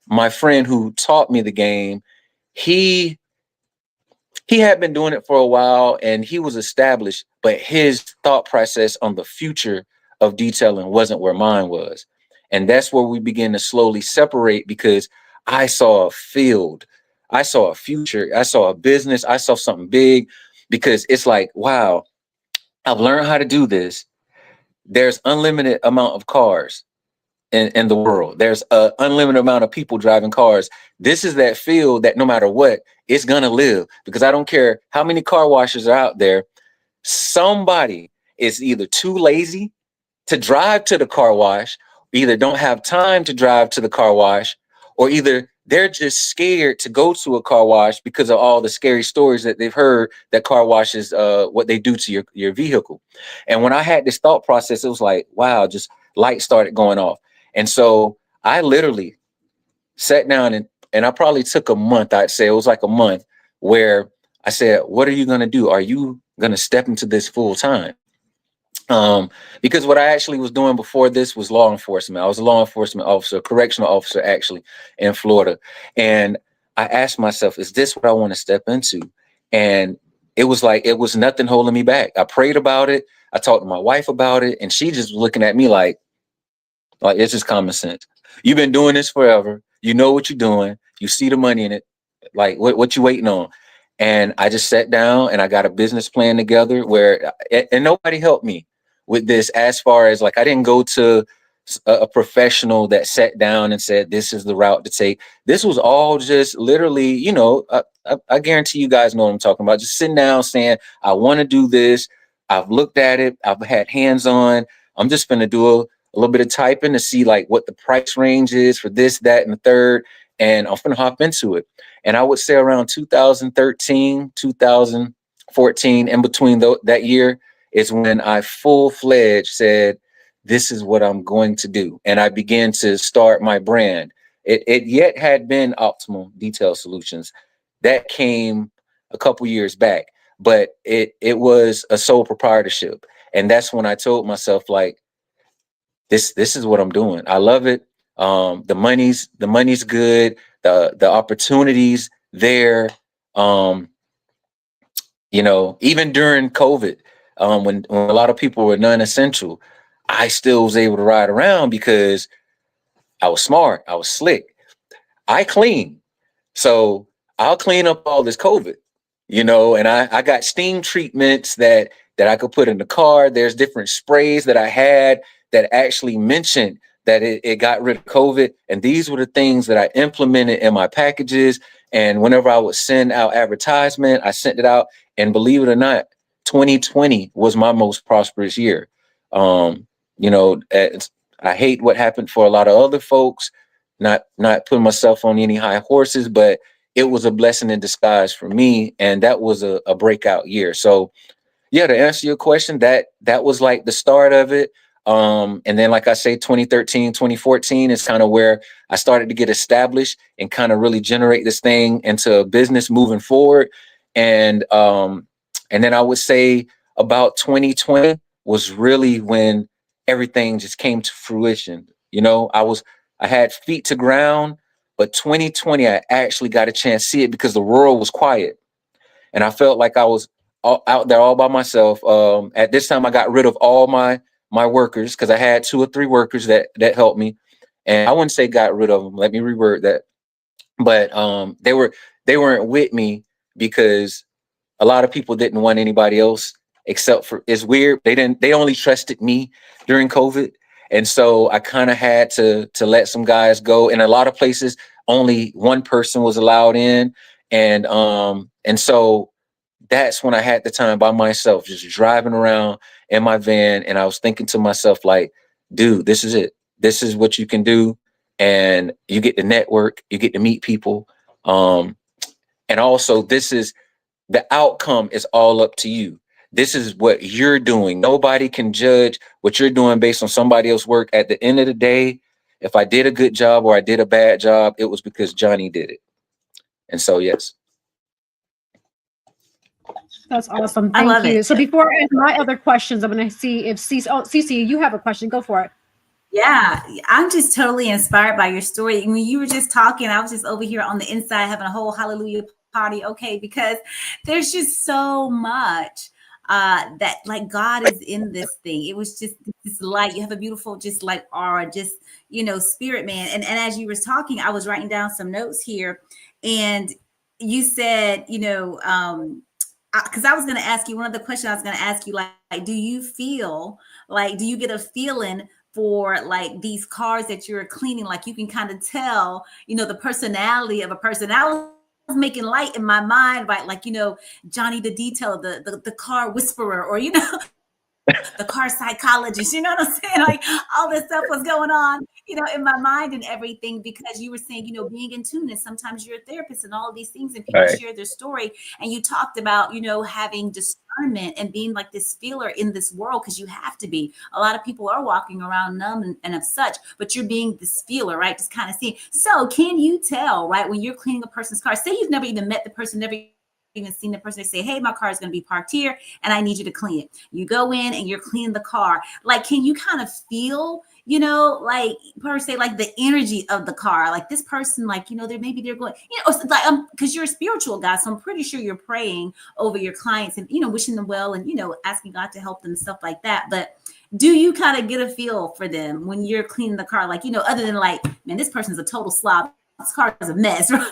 Speaker 8: my friend who taught me the game, he had been doing it for a while and he was established, but his thought process on the future of detailing wasn't where mine was. And that's where we began to slowly separate, because I saw a field, I saw a future, I saw a business, I saw something big, because it's like, wow, I've learned how to do this. There's unlimited amount of cars in the world. There's an unlimited amount of people driving cars. This is that field that no matter what, it's gonna live, because I don't care how many car washers are out there. Somebody is either too lazy to drive to the car wash, either don't have time to drive to the car wash, or either they're just scared to go to a car wash because of all the scary stories that they've heard that car washes, what they do to your vehicle. And when I had this thought process, it was like, wow, just lights started going off. And so I literally sat down and I probably took a month, I'd say it was like a month, where I said, what are you going to do? Are you going to step into this full time? Because what I actually was doing before this was law enforcement. I was a law enforcement officer, correctional officer, actually, in Florida. And I asked myself, is this what I want to step into? And it was like, it was nothing holding me back. I prayed about it. I talked to my wife about it, and she just was looking at me like it's just common sense. You've been doing this forever. You know what you're doing. You see the money in it. Like, what you waiting on? And I just sat down and I got a business plan together where, and nobody helped me with this, as far as like, I didn't go to a professional that sat down and said, this is the route to take. This was all just literally, you know, I guarantee you guys know what I'm talking about. Just sitting down saying, I want to do this. I've looked at it. I've had hands on. I'm just going to do a little bit of typing to see like what the price range is for this, that, and the third. And I'm going to hop into it. And I would say around 2013, 2014, in between that year is when I full-fledged said, this is what I'm going to do. And I began to start my brand. It yet had been Optimum Detail Solutions. That came a couple years back, but it was a sole proprietorship. And that's when I told myself, like, this is what I'm doing. I love it. The money's good. The opportunities there. You know, even during COVID, when a lot of people were non-essential, I still was able to ride around because I was smart. I was slick. I clean. So I'll clean up all this COVID, you know, and I got steam treatments that I could put in the car. There's different sprays that I had that actually mentioned that it got rid of COVID. And these were the things that I implemented in my packages. And whenever I would send out advertisement, I sent it out. And believe it or not, 2020 was my most prosperous year. You know, I hate what happened for a lot of other folks, not putting myself on any high horses, but it was a blessing in disguise for me. And that was a breakout year. So yeah, to answer your question, that was like the start of it. And then, like I say, 2013, 2014 is kind of where I started to get established and kind of really generate this thing into a business moving forward. And then I would say about 2020 was really when everything just came to fruition. You know, I had feet to ground, but 2020, I actually got a chance to see it because the world was quiet. And I felt like I was out there all by myself. At this time, I got rid of all my workers because I had 2 or 3 workers that helped me. And I wouldn't say got rid of them. Let me reword that. But they weren't with me because a lot of people didn't want anybody else except for, it's weird. They only trusted me during COVID. And so I kind of had to let some guys go. In a lot of places, only one person was allowed in. And so that's when I had the time by myself, just driving around in my van. And I was thinking to myself, like, dude, this is it. This is what you can do. And you get to network, you get to meet people. And also the outcome is all up to you. This is what you're doing. Nobody can judge what you're doing based on somebody else's work. At the end of the day, if I did a good job or I did a bad job, it was because Johnny did it. And so, yes.
Speaker 1: That's awesome.
Speaker 3: I love
Speaker 1: Thank you.
Speaker 3: it.
Speaker 1: So before I ask my other questions, I'm going to see if Cece, you have a question. Go for it.
Speaker 3: Yeah, I'm just totally inspired by your story. When you were just talking, I was just over here on the inside having a whole hallelujah party. Okay, because there's just so much that like God is in this thing. It was just this light. You have a beautiful, just like aura, just, you know, spirit, man. And as you were talking, I was writing down some notes here, and you said, you know, because I was going to ask you, one of the questions I was going to ask you, like, do you feel like, do you get a feeling for like these cars that you're cleaning? Like you can kind of tell, you know, the personality of a person. I was making light in my mind, right? Like, you know, Johnny the Detail, the car whisperer, or, you know, the car psychologist, you know what I'm saying? Like all this stuff was going on, you know, in my mind and everything, because you were saying, you know, being in tune, and sometimes you're a therapist and all of these things, and people share their story. And you talked about, you know, having discernment and being like this feeler in this world, because you have to be. A lot of people are walking around numb and of such, but you're being this feeler, right? Just kind of seeing. So can you tell, right, when you're cleaning a person's car, say you've never even met the person, never even seen the person say, hey, my car is going to be parked here and I need you to clean it. You go in and you're cleaning the car. Like, can you kind of feel, you know, like per se, like the energy of the car, like this person, like, you know, they're going, you know, like, because you're a spiritual guy. So I'm pretty sure you're praying over your clients and, you know, wishing them well and, you know, asking God to help them and stuff like that. But do you kind of get a feel for them when you're cleaning the car? Like, you know, other than like, man, this person's a total slob. This car is a mess, right?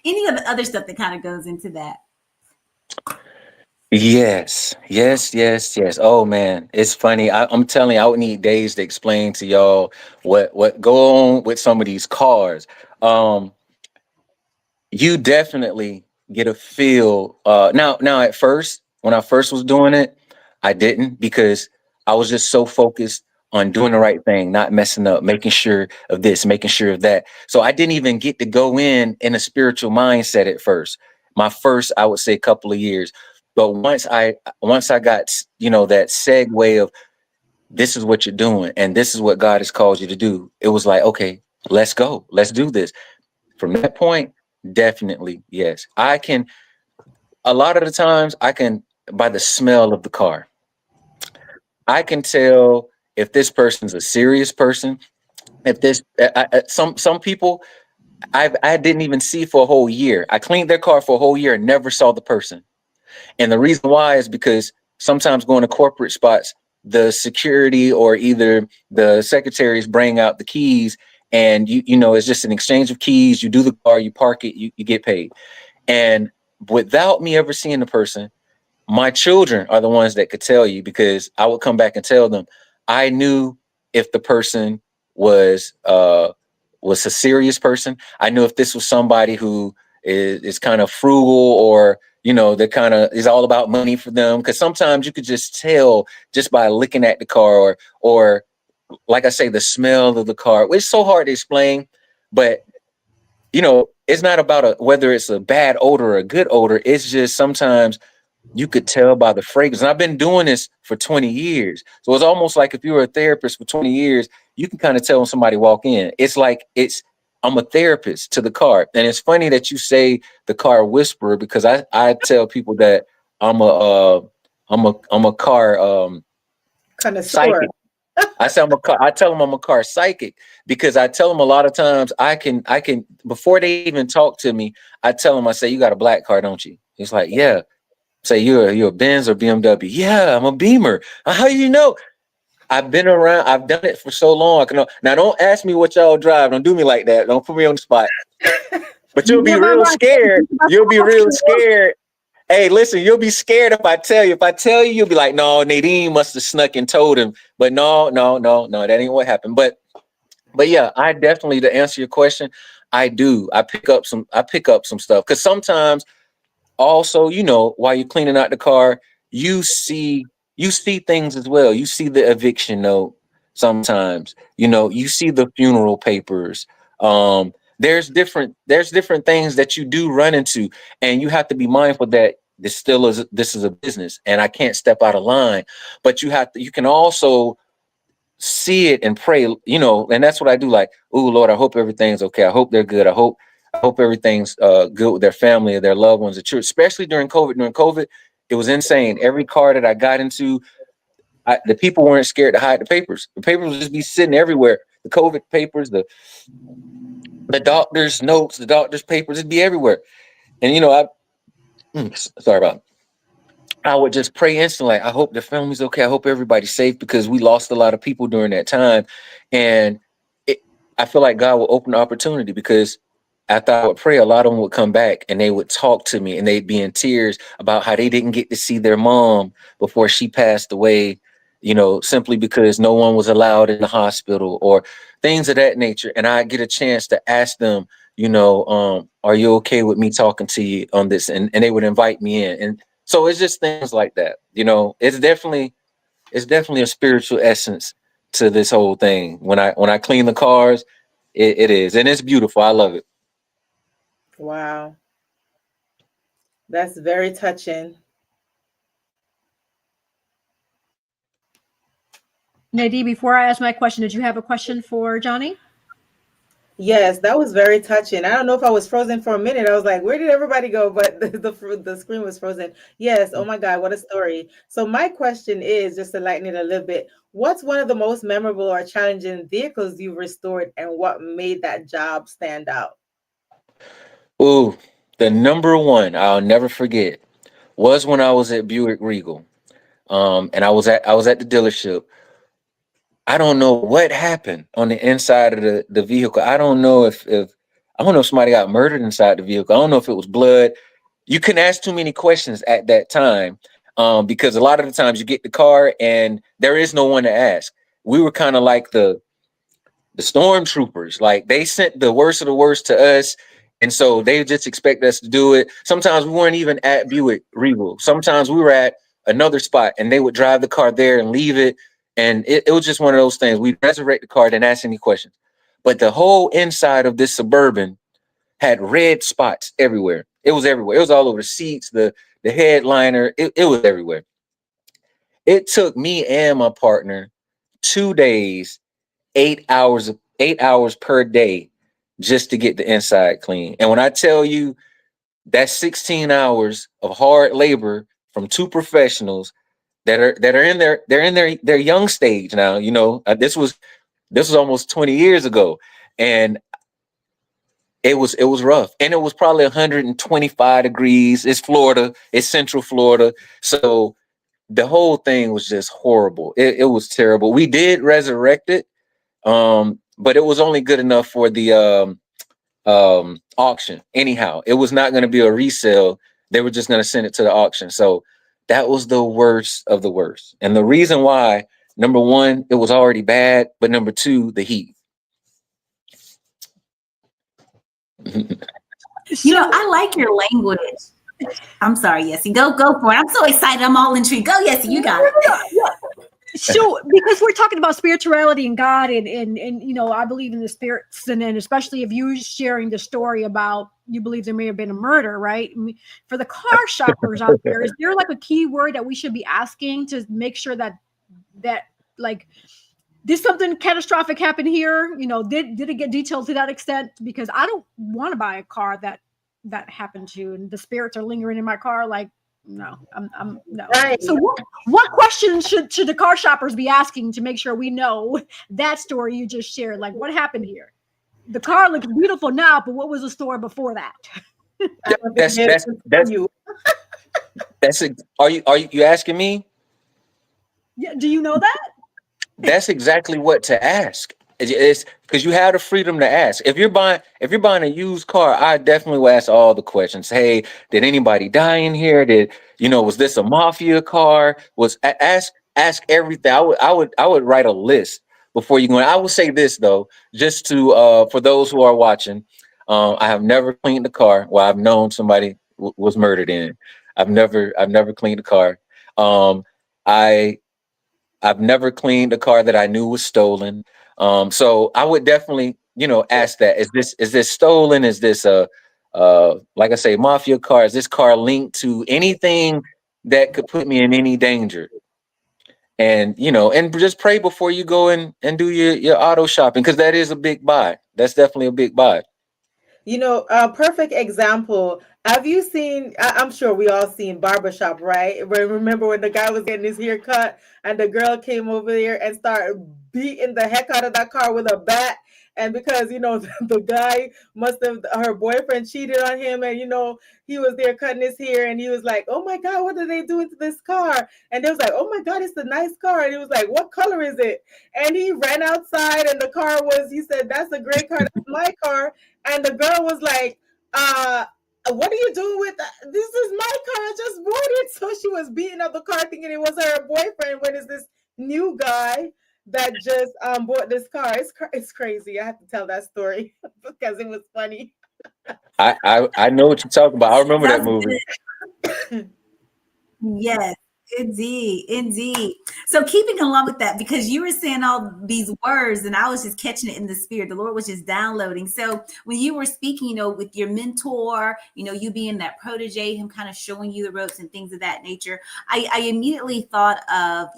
Speaker 3: Any of the other stuff that kind of goes into that.
Speaker 8: Yes. Oh man, it's funny. I'm telling you, I would need days to explain to y'all what go on with some of these cars. You definitely get a feel. Now at first, when I first was doing it, I didn't, because I was just so focused on doing the right thing, not messing up, making sure of this, making sure of that. So I didn't even get to go in a spiritual mindset at first. My first, I would say, couple of years. But once I got, you know, that segue of this is what you're doing and this is what God has called you to do, it was like, okay, let's go, let's do this. From that point, definitely, yes. I can, a lot of the times, I can, by the smell of the car, I can tell if this person's a serious person. If this, some people, I didn't even see for a whole year. I cleaned their car for a whole year and never saw the person. And the reason why is because sometimes going to corporate spots, the security or either the secretaries bring out the keys and you know, it's just an exchange of keys. You do the car, you park it, you get paid. And without me ever seeing the person, my children are the ones that could tell you, because I would come back and tell them. I knew if the person was a serious person. I knew if this was somebody who is kind of frugal, or, you know, that kind of is all about money for them. Because sometimes you could just tell just by looking at the car, or like I say, the smell of the car. It's so hard to explain, but you know, it's not about whether it's a bad odor or a good odor. It's just sometimes you could tell by the fragrance. And I've been doing this for 20 years. So it's almost like if you were a therapist for 20 years, you can kind of tell when somebody walk in. It's like I'm a therapist to the car. And it's funny that you say the car whisperer, because I tell people that I'm a car psychic. I tell them I'm a car psychic, because I tell them a lot of times I can before they even talk to me, I tell them, I say, you got a black car, don't you? It's like, yeah. Say, you're a Benz or BMW? Yeah, I'm a Beamer. How do you know? I've been around. I've done it for so long. I can know. Now, don't ask me what y'all drive. Don't do me like that. Don't put me on the spot. But you'll be real scared. You'll be real scared. Hey, listen, you'll be scared if I tell you. If I tell you, you'll be like, no, Nadine must have snuck and told him. But no, that ain't what happened. But yeah, I definitely, to answer your question, I do. I pick up some stuff, because sometimes also, you know, while you're cleaning out the car, you see things as well. You see the eviction note sometimes, you know, you see the funeral papers. There's different things that you do run into, and you have to be mindful that this is a business and I can't step out of line. But you can also see it and pray, you know, and that's what I do. Like, oh Lord, I hope everything's okay. I hope they're good. I hope everything's good with their family or their loved ones, especially during COVID. During COVID, it was insane. Every car that I got into, the people weren't scared to hide the papers. The papers would just be sitting everywhere. The COVID papers, the doctor's notes, the doctor's papers, it'd be everywhere. And, you know, I would just pray instantly. I hope the family's okay. I hope everybody's safe, because we lost a lot of people during that time. And I feel like God will open the opportunity, because after I would pray, a lot of them would come back and they would talk to me and they'd be in tears about how they didn't get to see their mom before she passed away, you know, simply because no one was allowed in the hospital or things of that nature. And I get a chance to ask them, you know, are you okay with me talking to you on this? And they would invite me in. And so it's just things like that. You know, it's definitely a spiritual essence to this whole thing. When I clean the cars, it is. And it's beautiful. I love it.
Speaker 2: Wow. That's very touching.
Speaker 1: Nadine, before I ask my question, did you have a question for Johnny?
Speaker 2: Yes, that was very touching. I don't know if I was frozen for a minute. I was like, where did everybody go? But the screen was frozen. Yes. Oh my God, what a story. So my question is, just to lighten it a little bit, what's one of the most memorable or challenging vehicles you've restored, and what made that job stand out?
Speaker 8: Ooh, the number one I'll never forget was when I was at Buick Regal. And I was at the dealership. I don't know what happened on the inside of the vehicle. I don't know if I don't know if somebody got murdered inside the vehicle. I don't know if it was blood. You couldn't ask too many questions at that time, because a lot of the times you get the car and there is no one to ask. We were kind of like the stormtroopers. Like, they sent the worst of the worst to us, and so they just expect us to do it. Sometimes we weren't even at Buick Regal. Sometimes we were at another spot, and they would drive the car there and leave it. And it was just one of those things. We'd resurrect the car, didn't ask any questions. But the whole inside of this Suburban had red spots everywhere. It was everywhere. It was all over the seats, the headliner. It was everywhere. It took me and my partner 2 days, 8 hours per day, just to get the inside clean. And when I tell you, that's 16 hours of hard labor from two professionals that are in their young stage now. This was almost 20 years ago, and it was rough, and it was probably 125 degrees. It's Florida, it's Central Florida, so the whole thing was just horrible. It was terrible. We did resurrect it, but it was only good enough for the auction. Anyhow, it was not going to be a resale. They were just going to send it to the auction. So that was the worst of the worst. And the reason why, number one, it was already bad, but number two, the heat.
Speaker 3: I like your language. I'm sorry, Yessie. Go for it. I'm so excited. I'm all intrigued. Go, Yessie. You got it.
Speaker 1: So, because we're talking about spirituality and God, and I believe in the spirits, and especially if you sharing the story about you believe there may have been a murder, right? I mean, for the car shoppers out there, is there like a key word that we should be asking to make sure that like, did something catastrophic happen here? Did it get detailed to that extent? Because I don't want to buy a car that happened to, and the spirits are lingering in my car. Like, no, I'm no.
Speaker 2: Right.
Speaker 1: So what questions should the car shoppers be asking to make sure we know that story you just shared? Like, what happened here? The car looks beautiful now, but what was the story before that?
Speaker 8: That's it. Are you asking me?
Speaker 1: Yeah, do you know that?
Speaker 8: That's exactly what to ask. It's because you have the freedom to ask. If you're buying a used car, I definitely will ask all the questions. Hey, did anybody die in here? Was this a mafia car? Ask everything. I would write a list before you go in. I will say this though, just to for those who are watching, I have never cleaned the car. Well, I've known somebody was murdered in it. I've never cleaned the car. I've never cleaned a car that I knew was stolen. So I would definitely, ask that. Is this stolen? Is this like I say, mafia car? Is this car linked to anything that could put me in any danger? And and just pray before you go and do your auto shopping, because that is a big buy. That's definitely a big buy.
Speaker 2: A perfect example. Have you seen, I'm sure we all seen Barbershop, right? Remember when the guy was getting his hair cut and the girl came over there and started beating the heck out of that car with a bat? And because, the guy her boyfriend cheated on him, and, he was there cutting his hair, and he was like, oh my God, what are they doing to this car? And they was like, oh my God, it's a nice car. And he was like, what color is it? And he ran outside, and the car he said, that's a great car. That's my car. And the girl was like, what are you doing with that? This is my car. I just bought it. So she was beating up the car thinking it was her boyfriend, when it's this new guy that just bought this car. It's crazy. I have to tell that story because it was funny.
Speaker 8: I know what you're talking about. I remember that movie.
Speaker 3: Yes, indeed. So keeping along with that, because you were saying all these words and I was just catching it in the spirit, the Lord was just downloading. So when you were speaking, with your mentor, you being that protege, him kind of showing you the ropes and things of that nature, I immediately thought of,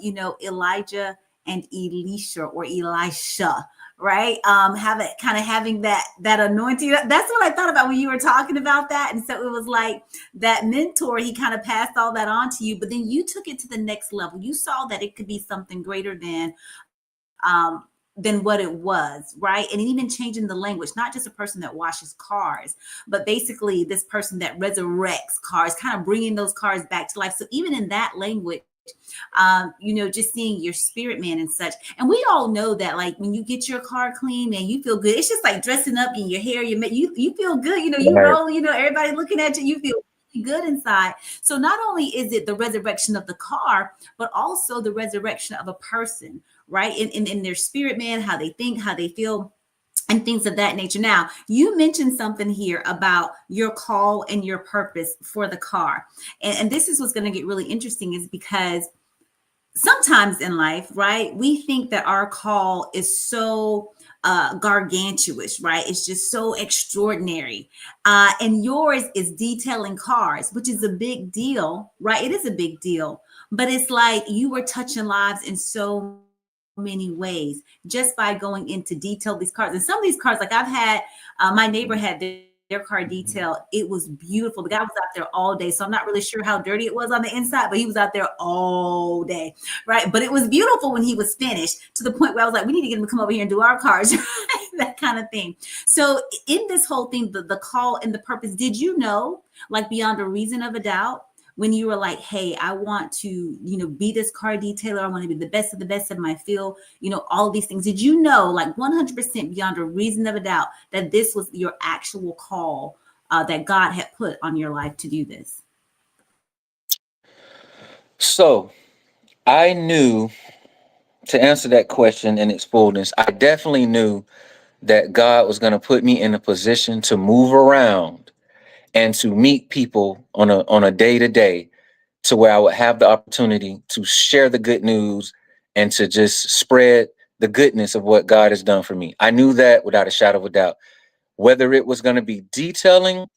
Speaker 3: Elijah and Elisha, or Elisha, right? Having that anointing. That's what I thought about when you were talking about that. And so it was like that mentor, he kind of passed all that on to you, but then you took it to the next level. You saw that it could be something greater than what it was, right? And even changing the language, not just a person that washes cars, but basically this person that resurrects cars, kind of bringing those cars back to life. So even in that language, just seeing your spirit man and such. And we all know that, like, when you get your car clean and you feel good, it's just like dressing up in your hair, you feel good, you roll, everybody looking at you, you feel good inside. So not only is it the resurrection of the car, but also the resurrection of a person, right? In their spirit man, how they think, how they feel, and things of that nature. Now, you mentioned something here about your call and your purpose for the car. And this is what's going to get really interesting, is because sometimes in life, right, we think that our call is so gargantuous, right? It's just so extraordinary. And yours is detailing cars, which is a big deal, right? It is a big deal. But it's like you were touching lives in so many ways just by going into detail these cars. And some of these cars, like I've had, my neighbor had their car detail. It was beautiful. The guy was out there all day. So I'm not really sure how dirty it was on the inside, but he was out there all day, right? But it was beautiful when he was finished, to the point where I was like, we need to get him to come over here and do our cars, that kind of thing. So in this whole thing, the call and the purpose, did you know, like beyond a reason of a doubt, when you were like, hey, I want to, be this car detailer, I want to be the best of the best of my field, all of these things. Did you know, like 100% beyond a reason of a doubt, that this was your actual call that God had put on your life to do this?
Speaker 8: So I knew, to answer that question in its fullness, I definitely knew that God was going to put me in a position to move around and to meet people on a day-to-day, to where I would have the opportunity to share the good news and to just spread the goodness of what God has done for me. I knew that without a shadow of a doubt, whether it was going to be detailing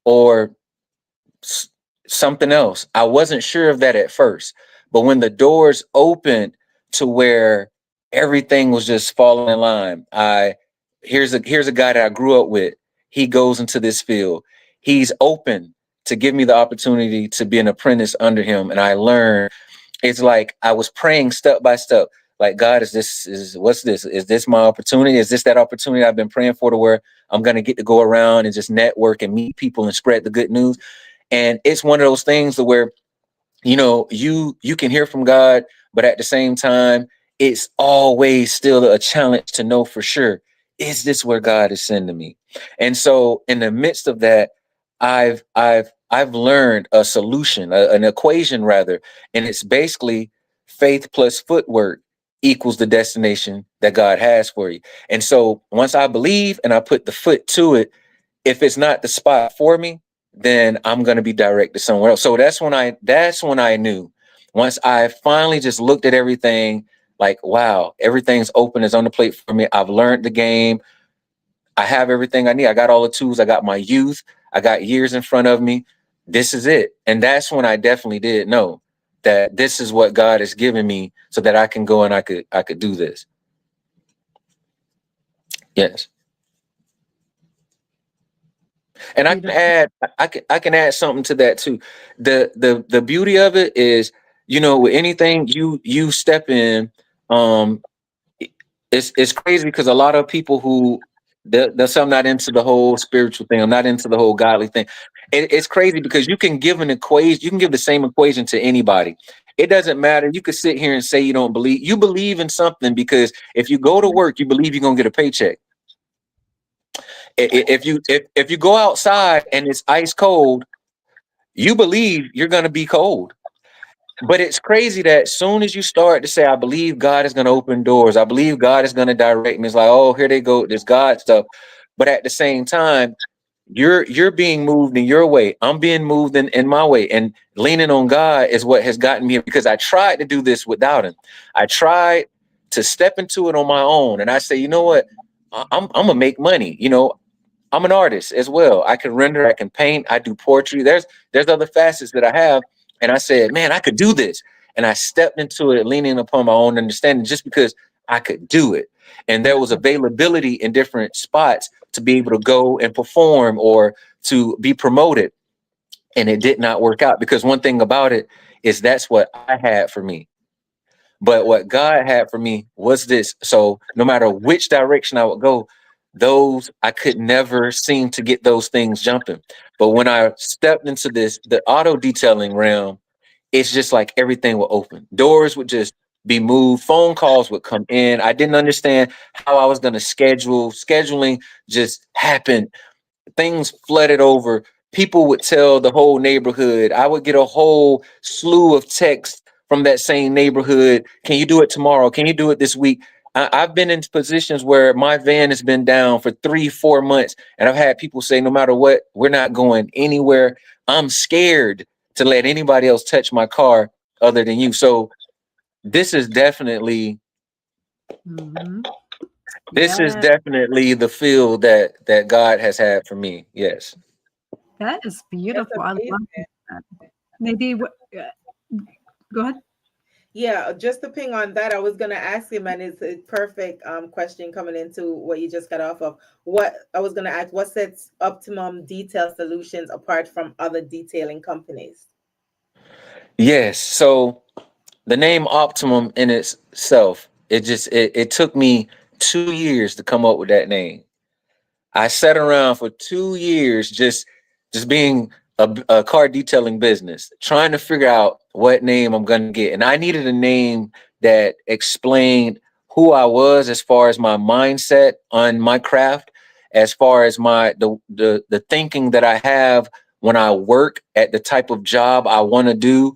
Speaker 8: or something else. I wasn't sure of that at first, but when the doors opened to where everything was just falling in line, here's a guy that I grew up with. He goes into this field. He's open to give me the opportunity to be an apprentice under him. And I learned, it's like I was praying step by step, like, God, what's this? Is this my opportunity? Is this that opportunity I've been praying for, to where I'm going to get to go around and just network and meet people and spread the good news? And it's one of those things to where, you can hear from God, but at the same time, it's always still a challenge to know for sure, is this where God is sending me? And so in the midst of that, I've learned a solution, an equation rather, and it's basically faith plus footwork equals the destination that God has for you. And so once I believe and I put the foot to it, if it's not the spot for me, then I'm going to be directed somewhere else. So that's when I knew, once I finally just looked at everything, like, wow, everything's open, is on the plate for me. I've learned the game. I have everything I need. I got all the tools. I got my youth. I got years in front of me. This is it. And that's when I definitely did know that this is what God has given me, so that I can go and I could do this. Yes. And I can add something to that too. The beauty of it is, with anything you step in, it's crazy, because a lot of people who I'm not into the whole spiritual thing, I'm not into the whole godly thing. It's crazy because you can give an equation, you can give the same equation to anybody. It doesn't matter. You could sit here and say you don't believe. You believe in something because if you go to work, you believe you're gonna get a paycheck. If you go outside and it's ice cold, you believe you're gonna be cold. But it's crazy that as soon as you start to say, I believe God is going to open doors, I believe God is going to direct me, it's like, oh, here they go, this God stuff. But at the same time, you're being moved in your way. I'm being moved in my way. And leaning on God is what has gotten me here, because I tried to do this without him. I tried to step into it on my own. And I say, you know what? I'm going to make money. I'm an artist as well. I can render, I can paint, I do poetry. There's other facets that I have. And I said, man, I could do this. And I stepped into it leaning upon my own understanding, just because I could do it. and there was availability in different spots to be able to go and perform or to be promoted. And it did not work out, because one thing about it is that's what I had for me. But what God had for me was this. So no matter which direction I would go, those I could never seem to get those things jumping. But when I stepped into the auto detailing realm, it's just like everything would open. Doors would just be moved. Phone calls would come in. I didn't understand how I was going to schedule. Scheduling just happened. Things flooded over. People would tell the whole neighborhood. I would get a whole slew of texts from that same neighborhood. Can you do it tomorrow? Can you do it this week? I've been in positions where my van has been down for 3-4 months, and I've had people say, no matter what, we're not going anywhere. I'm scared to let anybody else touch my car other than you. So this is definitely this is definitely the field that God has had for me. Yes.
Speaker 1: That is beautiful. I love that. Maybe go ahead.
Speaker 2: Yeah, just to ping on that, I was gonna ask him, and it's a perfect question coming into what you just got off of. What I was gonna ask, what sets Optimum Detail Solutions apart from other detailing companies?
Speaker 8: Yes. So the name Optimum in itself, it took me 2 years to come up with that name. I sat around for 2 years just being a car detailing business, trying to figure out what name I'm going to get. And I needed a name that explained who I was as far as my mindset on my craft, as far as the thinking that I have when I work at the type of job I want to do.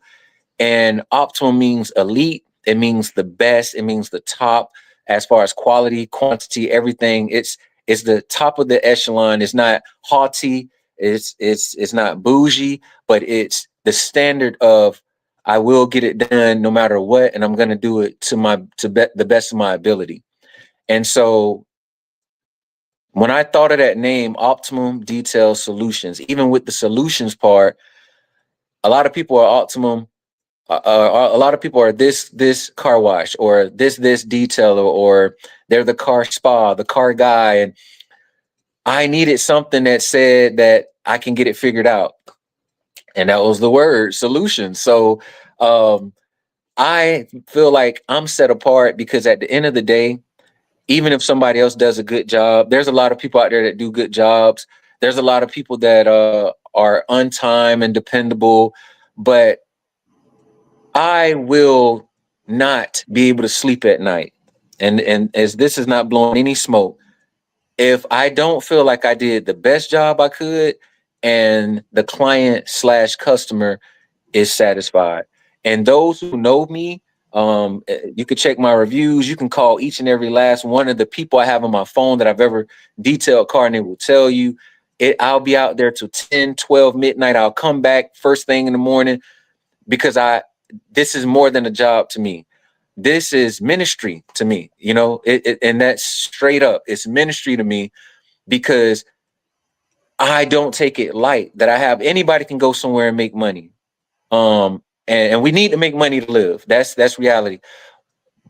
Speaker 8: And optimum means elite. It means the best. It means the top as far as quality, quantity, everything. It's the top of the echelon. It's not haughty. It's not bougie, but it's the standard of I will get it done no matter what, and I'm going to do it the best of my ability. And so when I thought of that name, Optimum Detail Solutions, even with the solutions part, a lot of people are optimum. A lot of people are this car wash or this detailer, or they're the car spa, the car guy. And I needed something that said that I can get it figured out. And that was the word solution. So I feel like I'm set apart because at the end of the day, even if somebody else does a good job, there's a lot of people out there that do good jobs. There's a lot of people that are on time and dependable, but I will not be able to sleep at night. And as this is not blowing any smoke, if I don't feel like I did the best job I could and the client / customer is satisfied. And those who know me, you could check my reviews. You can call each and every last one of the people I have on my phone that I've ever detailed a car, and they will tell you I'll be out there till 10, 12 midnight. I'll come back first thing in the morning because this is more than a job to me. This is ministry to me, and that's straight up. It's ministry to me because I don't take it light that I have. Anybody can go somewhere and make money. And we need to make money to live. That's reality.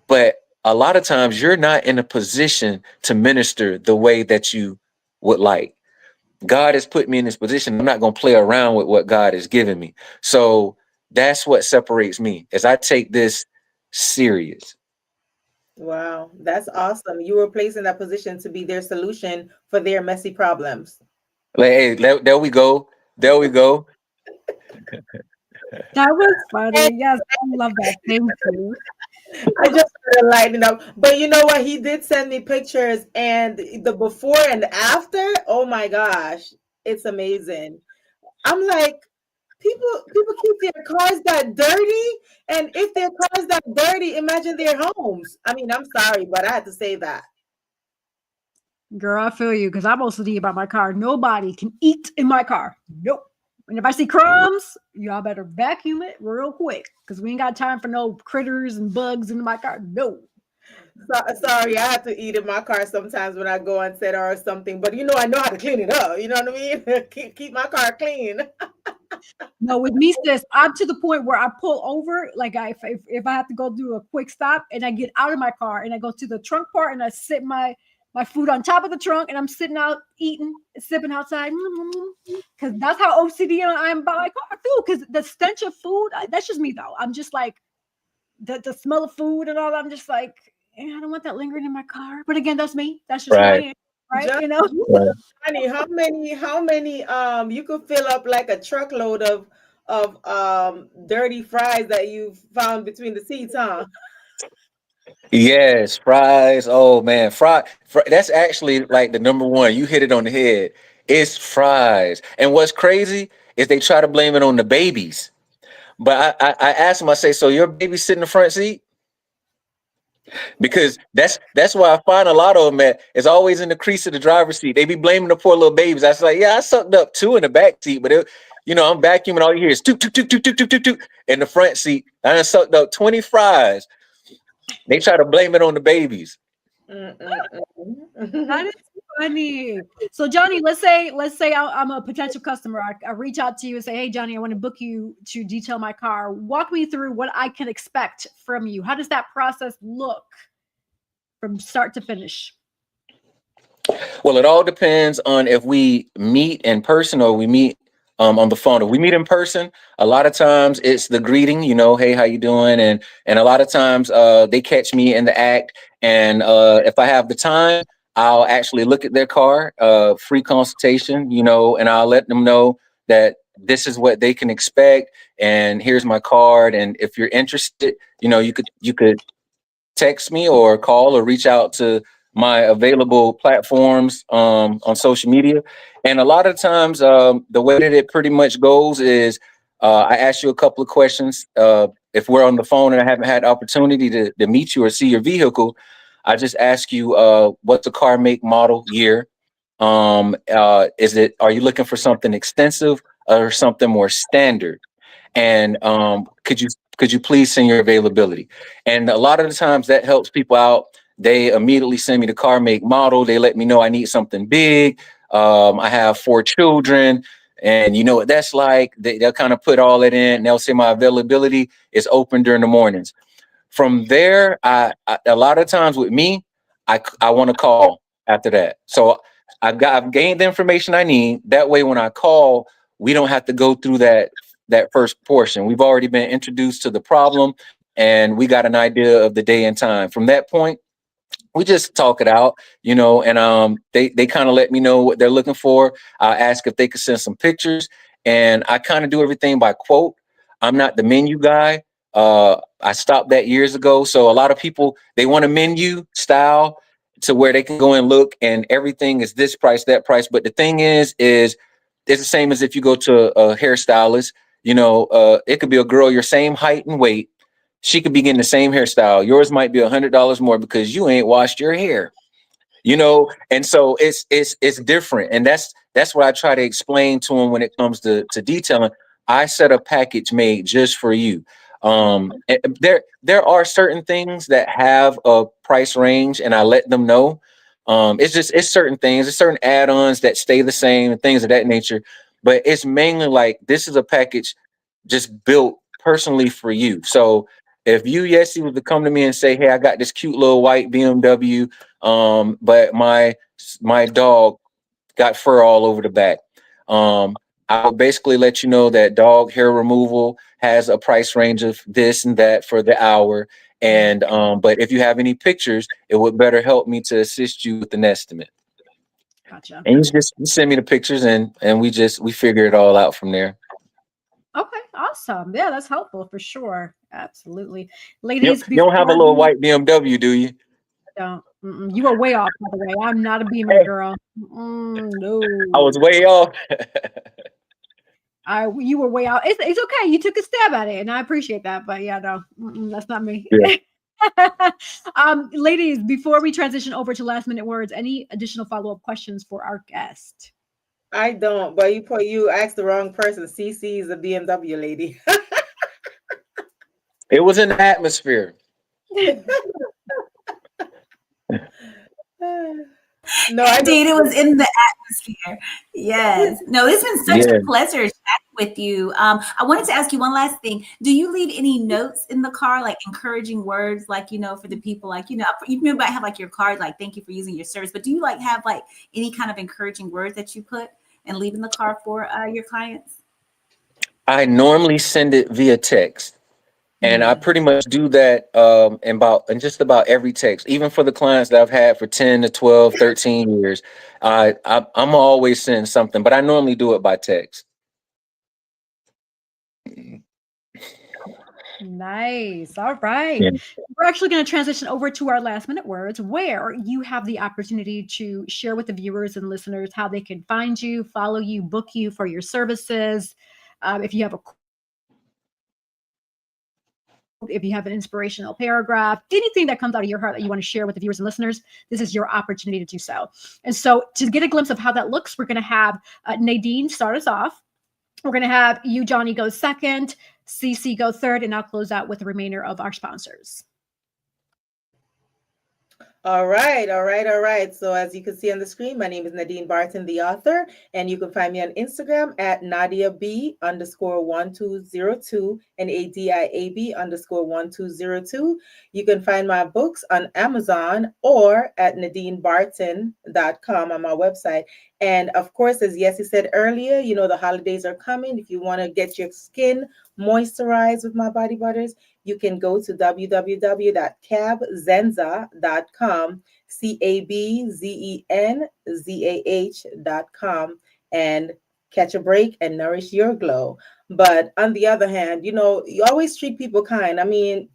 Speaker 8: But a lot of times you're not in a position to minister the way that you would like. God has put me in this position. I'm not going to play around with what God has given me. So that's what separates me, is I take this serious.
Speaker 2: Wow, that's awesome. You were placed in that position to be their solution for their messy problems.
Speaker 8: Like, hey, there we go. There we go.
Speaker 1: That was funny. Yes, I love that. Thank you.
Speaker 2: I just started lighting up. But you know what? He did send me pictures, and the before and after. Oh my gosh, it's amazing. I'm like, people keep their cars that dirty, and if their cars that dirty, imagine their homes. I mean, I'm sorry, but I had to say that.
Speaker 1: Girl, I feel you because I'm OCD about my car. Nobody can eat in my car. Nope. And if I see crumbs, y'all better vacuum it real quick because we ain't got time for no critters and bugs in my car. No.
Speaker 2: Sorry, I have to eat in my car sometimes when I go on set or something. But I know how to clean it up. You know what I mean? keep my car clean.
Speaker 1: No, with me, sis, I'm to the point where I pull over. Like if I have to go do a quick stop, and I get out of my car and I go to the trunk part and I sit my food on top of the trunk, and I'm sitting out eating, sipping outside, because that's how OCD I am about my car too. Because the stench of food, that's just me though. I'm just like the smell of food and all. I'm just like, I don't want that lingering in my car. But again, that's me. That's just who I am. Right,
Speaker 2: Johnny,
Speaker 1: you know.
Speaker 2: Johnny, how many you could fill up like a truckload of dirty fries that you found between the seats, huh?
Speaker 8: Yes, fries. Oh man, that's actually like the number one. You hit it on the head. It's fries. And what's crazy is they try to blame it on the babies. But I asked them, I say, so your baby sit in the front seat? Because that's why I find a lot of them at it's always in the crease of the driver's seat. They be blaming the poor little babies. I was like, yeah, I sucked up 2 in the back seat, but I'm vacuuming, all you hear is toot toot toot toot toot toot toot toot in the front seat. I done sucked up 20 fries. They try to blame it on the babies.
Speaker 1: That is funny. So Johnny, let's say I'm a potential customer. I reach out to you and say, hey Johnny, I want to book you to detail my car. Walk me through what I can expect from you. How does that process look from start to finish?
Speaker 8: Well, it all depends on if we meet in person or we meet on the phone. If we meet in person, a lot of times it's the greeting, hey, how you doing? And a lot of times they catch me in the act. And if I have the time, I'll actually look at their car, free consultation, and I'll let them know that this is what they can expect. And here's my card. And if you're interested, you could text me or call or reach out to my available platforms on social media. And a lot of times the way that it pretty much goes is I ask you a couple of questions. If we're on the phone and I haven't had opportunity to meet you or see your vehicle, I just ask you what's the car, make, model, year. Are you looking for something extensive or something more standard? And could you please send your availability? And a lot of the times that helps people out. They immediately send me the car, make, model. They let me know I need something big. I have 4 children, and you know what that's like. They'll kind of put all it in. And they'll say my availability is open during the mornings. From there, I a lot of times with me, I want to call after that. So I've gained the information I need. That way, when I call, we don't have to go through that first portion. We've already been introduced to the problem, and we got an idea of the day and time. From that point, we just talk it out, and they kind of let me know what they're looking for. I ask if they could send some pictures, and I kind of do everything by quote. I'm not the menu guy. I stopped that years ago. So a lot of people, they want a menu style to where they can go and look and everything is this price, that price. But the thing is it's the same as if you go to a hairstylist, it could be a girl your same height and weight. She could be getting the same hairstyle. Yours might be $100 more because you ain't washed your hair, and so it's different. And that's what I try to explain to them when it comes to detailing. I set a package made just for you. There are certain things that have a price range, and I let them know. It's certain things, it's certain add-ons that stay the same and things of that nature. But it's mainly like this is a package just built personally for you. So if you, Yessie, was to come to me and say, hey, I got this cute little white BMW, but my dog got fur all over the back. I'll basically let you know that dog hair removal has a price range of this and that for the hour. And but if you have any pictures, it would better help me to assist you with an estimate.
Speaker 1: Gotcha.
Speaker 8: And you send me the pictures and we figure it all out from there.
Speaker 1: Okay, awesome. Yeah, that's helpful for sure. Absolutely. Ladies,
Speaker 8: you don't have a little white BMW, do you?
Speaker 1: Don't. You are way off, by the way. I'm not a Beamer girl. No.
Speaker 8: I was way off.
Speaker 1: You were way out. It's okay. You took a stab at it, and I appreciate that. But yeah, no, that's not me.
Speaker 8: Yeah.
Speaker 1: Ladies, before we transition over to last minute words, any additional follow-up questions for our guest?
Speaker 2: I don't, but you asked the wrong person. CC is a BMW lady.
Speaker 8: It was in the atmosphere.
Speaker 2: No,
Speaker 3: Indeed, it was in the atmosphere. Yes. No, it's been such a pleasure chatting with you. I wanted to ask you one last thing. Do you leave any notes in the car, like encouraging words, like, for the people, like, you remember I have like your card, like, thank you for using your service, but do you like have like any kind of encouraging words that you put and leave in the car for your clients?
Speaker 8: I normally send it via text. And I pretty much do that in just about every text, even for the clients that I've had for 10 to 12, 13 years. I'm always sending something, but I normally do it by text.
Speaker 1: Nice. All right.
Speaker 8: Yeah.
Speaker 1: We're actually going to transition over to our last minute words, where you have the opportunity to share with the viewers and listeners how they can find you, follow you, book you for your services. If you have an inspirational paragraph, anything that comes out of your heart that you want to share with the viewers and listeners, this is your opportunity to do so. And so to get a glimpse of how that looks, we're going to have Nadine start us off. We're going to have you, Johnny, go second, CC go third, and I'll close out with the remainder of our sponsors.
Speaker 2: All right. So as you can see on the screen, my name is Nadine Barton, the author, and you can find me on Instagram at NadiaB_1202 and ADIAB_1202. You can find my books on Amazon or at NadineBarton.com on my website. And of course, as Yessie said earlier, the holidays are coming. If you want to get your skin moisturized with my body butters, you can go to www.cabzenzah.com, CABZENZAH.com, and catch a break and nourish your glow. But on the other hand, you always treat people kind. I mean,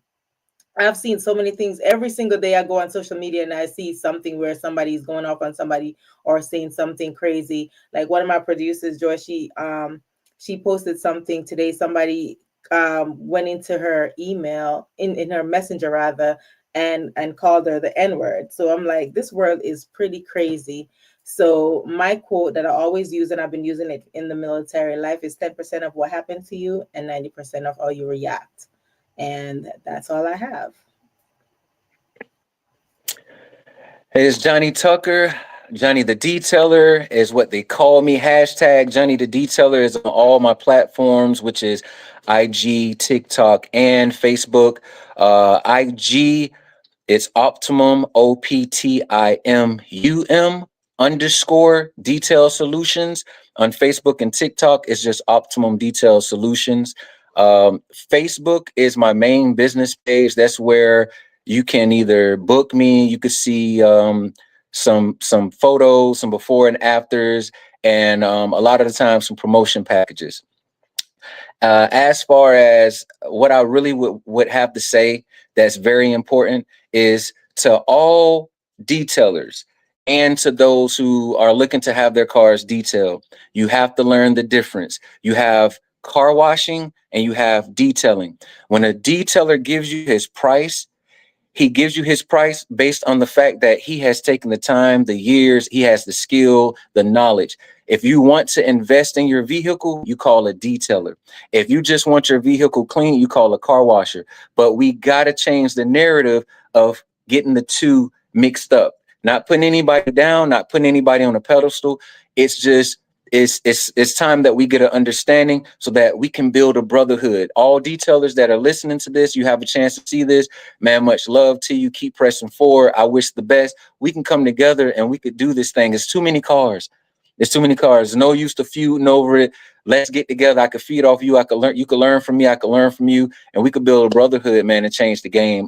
Speaker 2: I've seen so many things. Every single day I go on social media and I see something where somebody's going off on somebody or saying something crazy. Like one of my producers, Joy, she posted something today. Somebody went into her email, in her messenger rather, and called her the N-word. So I'm like, this world is pretty crazy. So my quote that I always use, and I've been using it in the military, life is 10% of what happened to you and 90% of how you react. And that's all I have.
Speaker 8: Hey, it's Johnny Tucker. Johnny the Detailer is what they call me. Hashtag Johnny the Detailer is on all my platforms, which is IG, TikTok, and Facebook. IG, it's Optimum, OPTIMUM_Detail Solutions. On Facebook and TikTok, it's just Optimum Detail Solutions. Facebook is my main business page. That's where you can either book me, you could see some photos, some before and afters, and a lot of the time some promotion packages. As far as what I really would have to say that's very important is to all detailers and to those who are looking to have their cars detailed, you have to learn the difference. You have car washing and you have detailing. When a detailer gives you his price, he gives you his price based on the fact that he has taken the time, the years, he has the skill, the knowledge. If you want to invest in your vehicle, you call a detailer. If you just want your vehicle clean, you call a car washer. But we got to change the narrative of getting the two mixed up. Not putting anybody down, not putting anybody on a pedestal. It's just, it's time that we get an understanding so that we can build a brotherhood. All detailers that are listening to this, you have a chance to see this. Man, much love to you. Keep pressing forward. I wish the best. We can come together and we could do this thing. It's too many cars. It's too many cars. No use to feuding over it. Let's get together. I could feed off you. I could learn. You could learn from me. I could learn from you, and we could build a brotherhood, man, and change the game.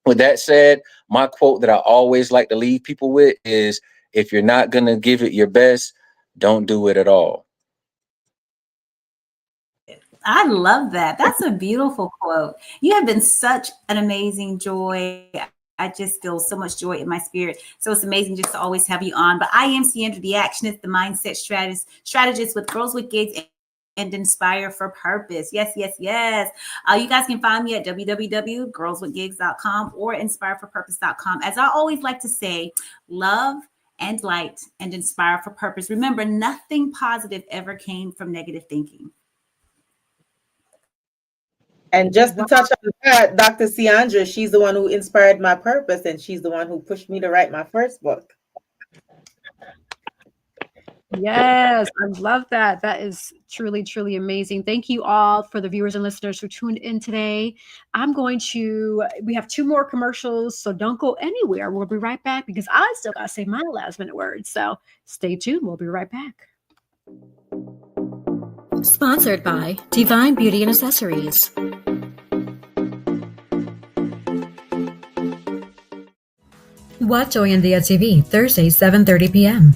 Speaker 8: With that said, my quote that I always like to leave people with is, if you're not going to give it your best, don't do it at all.
Speaker 3: I love that. That's a beautiful quote. You have been such an amazing joy. I just feel so much joy in my spirit. So it's amazing just to always have you on. But I am Sandra, the Actionist, the Mindset Strategist with Girls with Gigs and Inspire for Purpose. Yes. You guys can find me at www.girlswithgigs.com or inspireforpurpose.com. As I always like to say, love and light and inspire for purpose. Remember, nothing positive ever came from negative thinking.
Speaker 2: And just to touch on that, Dr. Ciandra, she's the one who inspired my purpose, and she's the one who pushed me to write my first book.
Speaker 1: Yes, I love that. That is truly, truly amazing. Thank you all for the viewers and listeners who tuned in today. We have 2 more commercials, so don't go anywhere. We'll be right back because I still got to say my last minute words. So stay tuned. We'll be right back.
Speaker 9: Sponsored by Divine Beauty and Accessories. Watch Hoy En Día TV, Thursday, 7:30 p.m.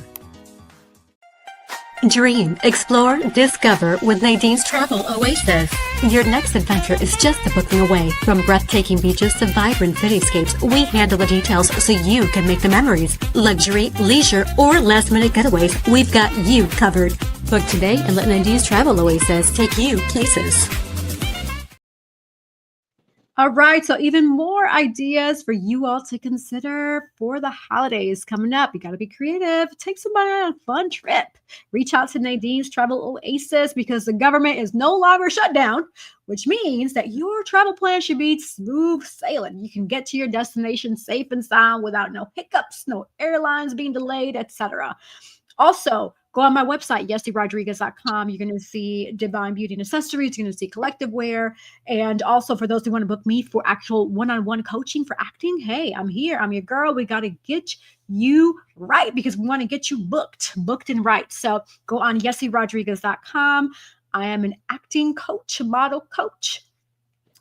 Speaker 10: Dream, explore, discover with Nadine's Travel Oasis. Your next adventure is just a booking away. From breathtaking beaches to vibrant cityscapes, we handle the details so you can make the memories. Luxury, leisure, or last-minute getaways, we've got you covered. Book today and let Nadine's Travel Oasis take you places.
Speaker 1: All right, so even more ideas for you all to consider for the holidays coming up. You got to be creative. Take somebody on a fun trip. Reach out to Nadine's Travel Oasis because the government is no longer shut down, which means that your travel plan should be smooth sailing. You can get to your destination safe and sound without no hiccups, no airlines being delayed, etc. Also, go on my website, yessyrodriguez.com. You're going to see Divine Beauty and Accessories. You're going to see collective wear. And also for those who want to book me for actual one-on-one coaching for acting, hey, I'm here. I'm your girl. We got to get you right because we want to get you booked and right. So go on yessyrodriguez.com. I am an acting coach, model coach.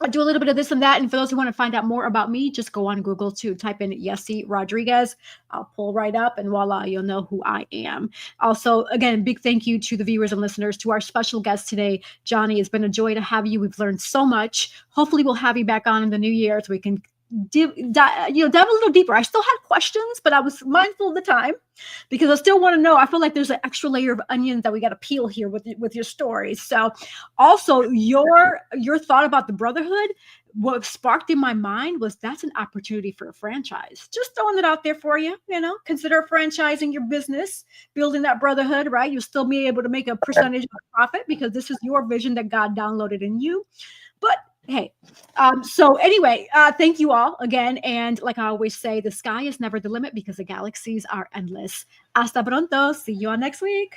Speaker 1: I do a little bit of this and that. And for those who want to find out more about me, just go on Google to type in Yesy Rodriguez. I'll pull right up and voila, you'll know who I am. Also, again, big thank you to the viewers and listeners, to our special guest today, Johnny. It's been a joy to have you. We've learned so much. Hopefully we'll have you back on in the new year so we can dive a little deeper. I still had questions, but I was mindful of the time because I still want to know. I feel like there's an extra layer of onions that we got to peel here with your stories. So also your thought about the brotherhood, what sparked in my mind was that's an opportunity for a franchise. Just throwing it out there for you, consider franchising your business, building that brotherhood, right? You'll still be able to make a percentage of profit because this is your vision that God downloaded in you. But hey, so anyway, thank you all again. And like I always say, the sky is never the limit because the galaxies are endless. Hasta pronto. See you all next week.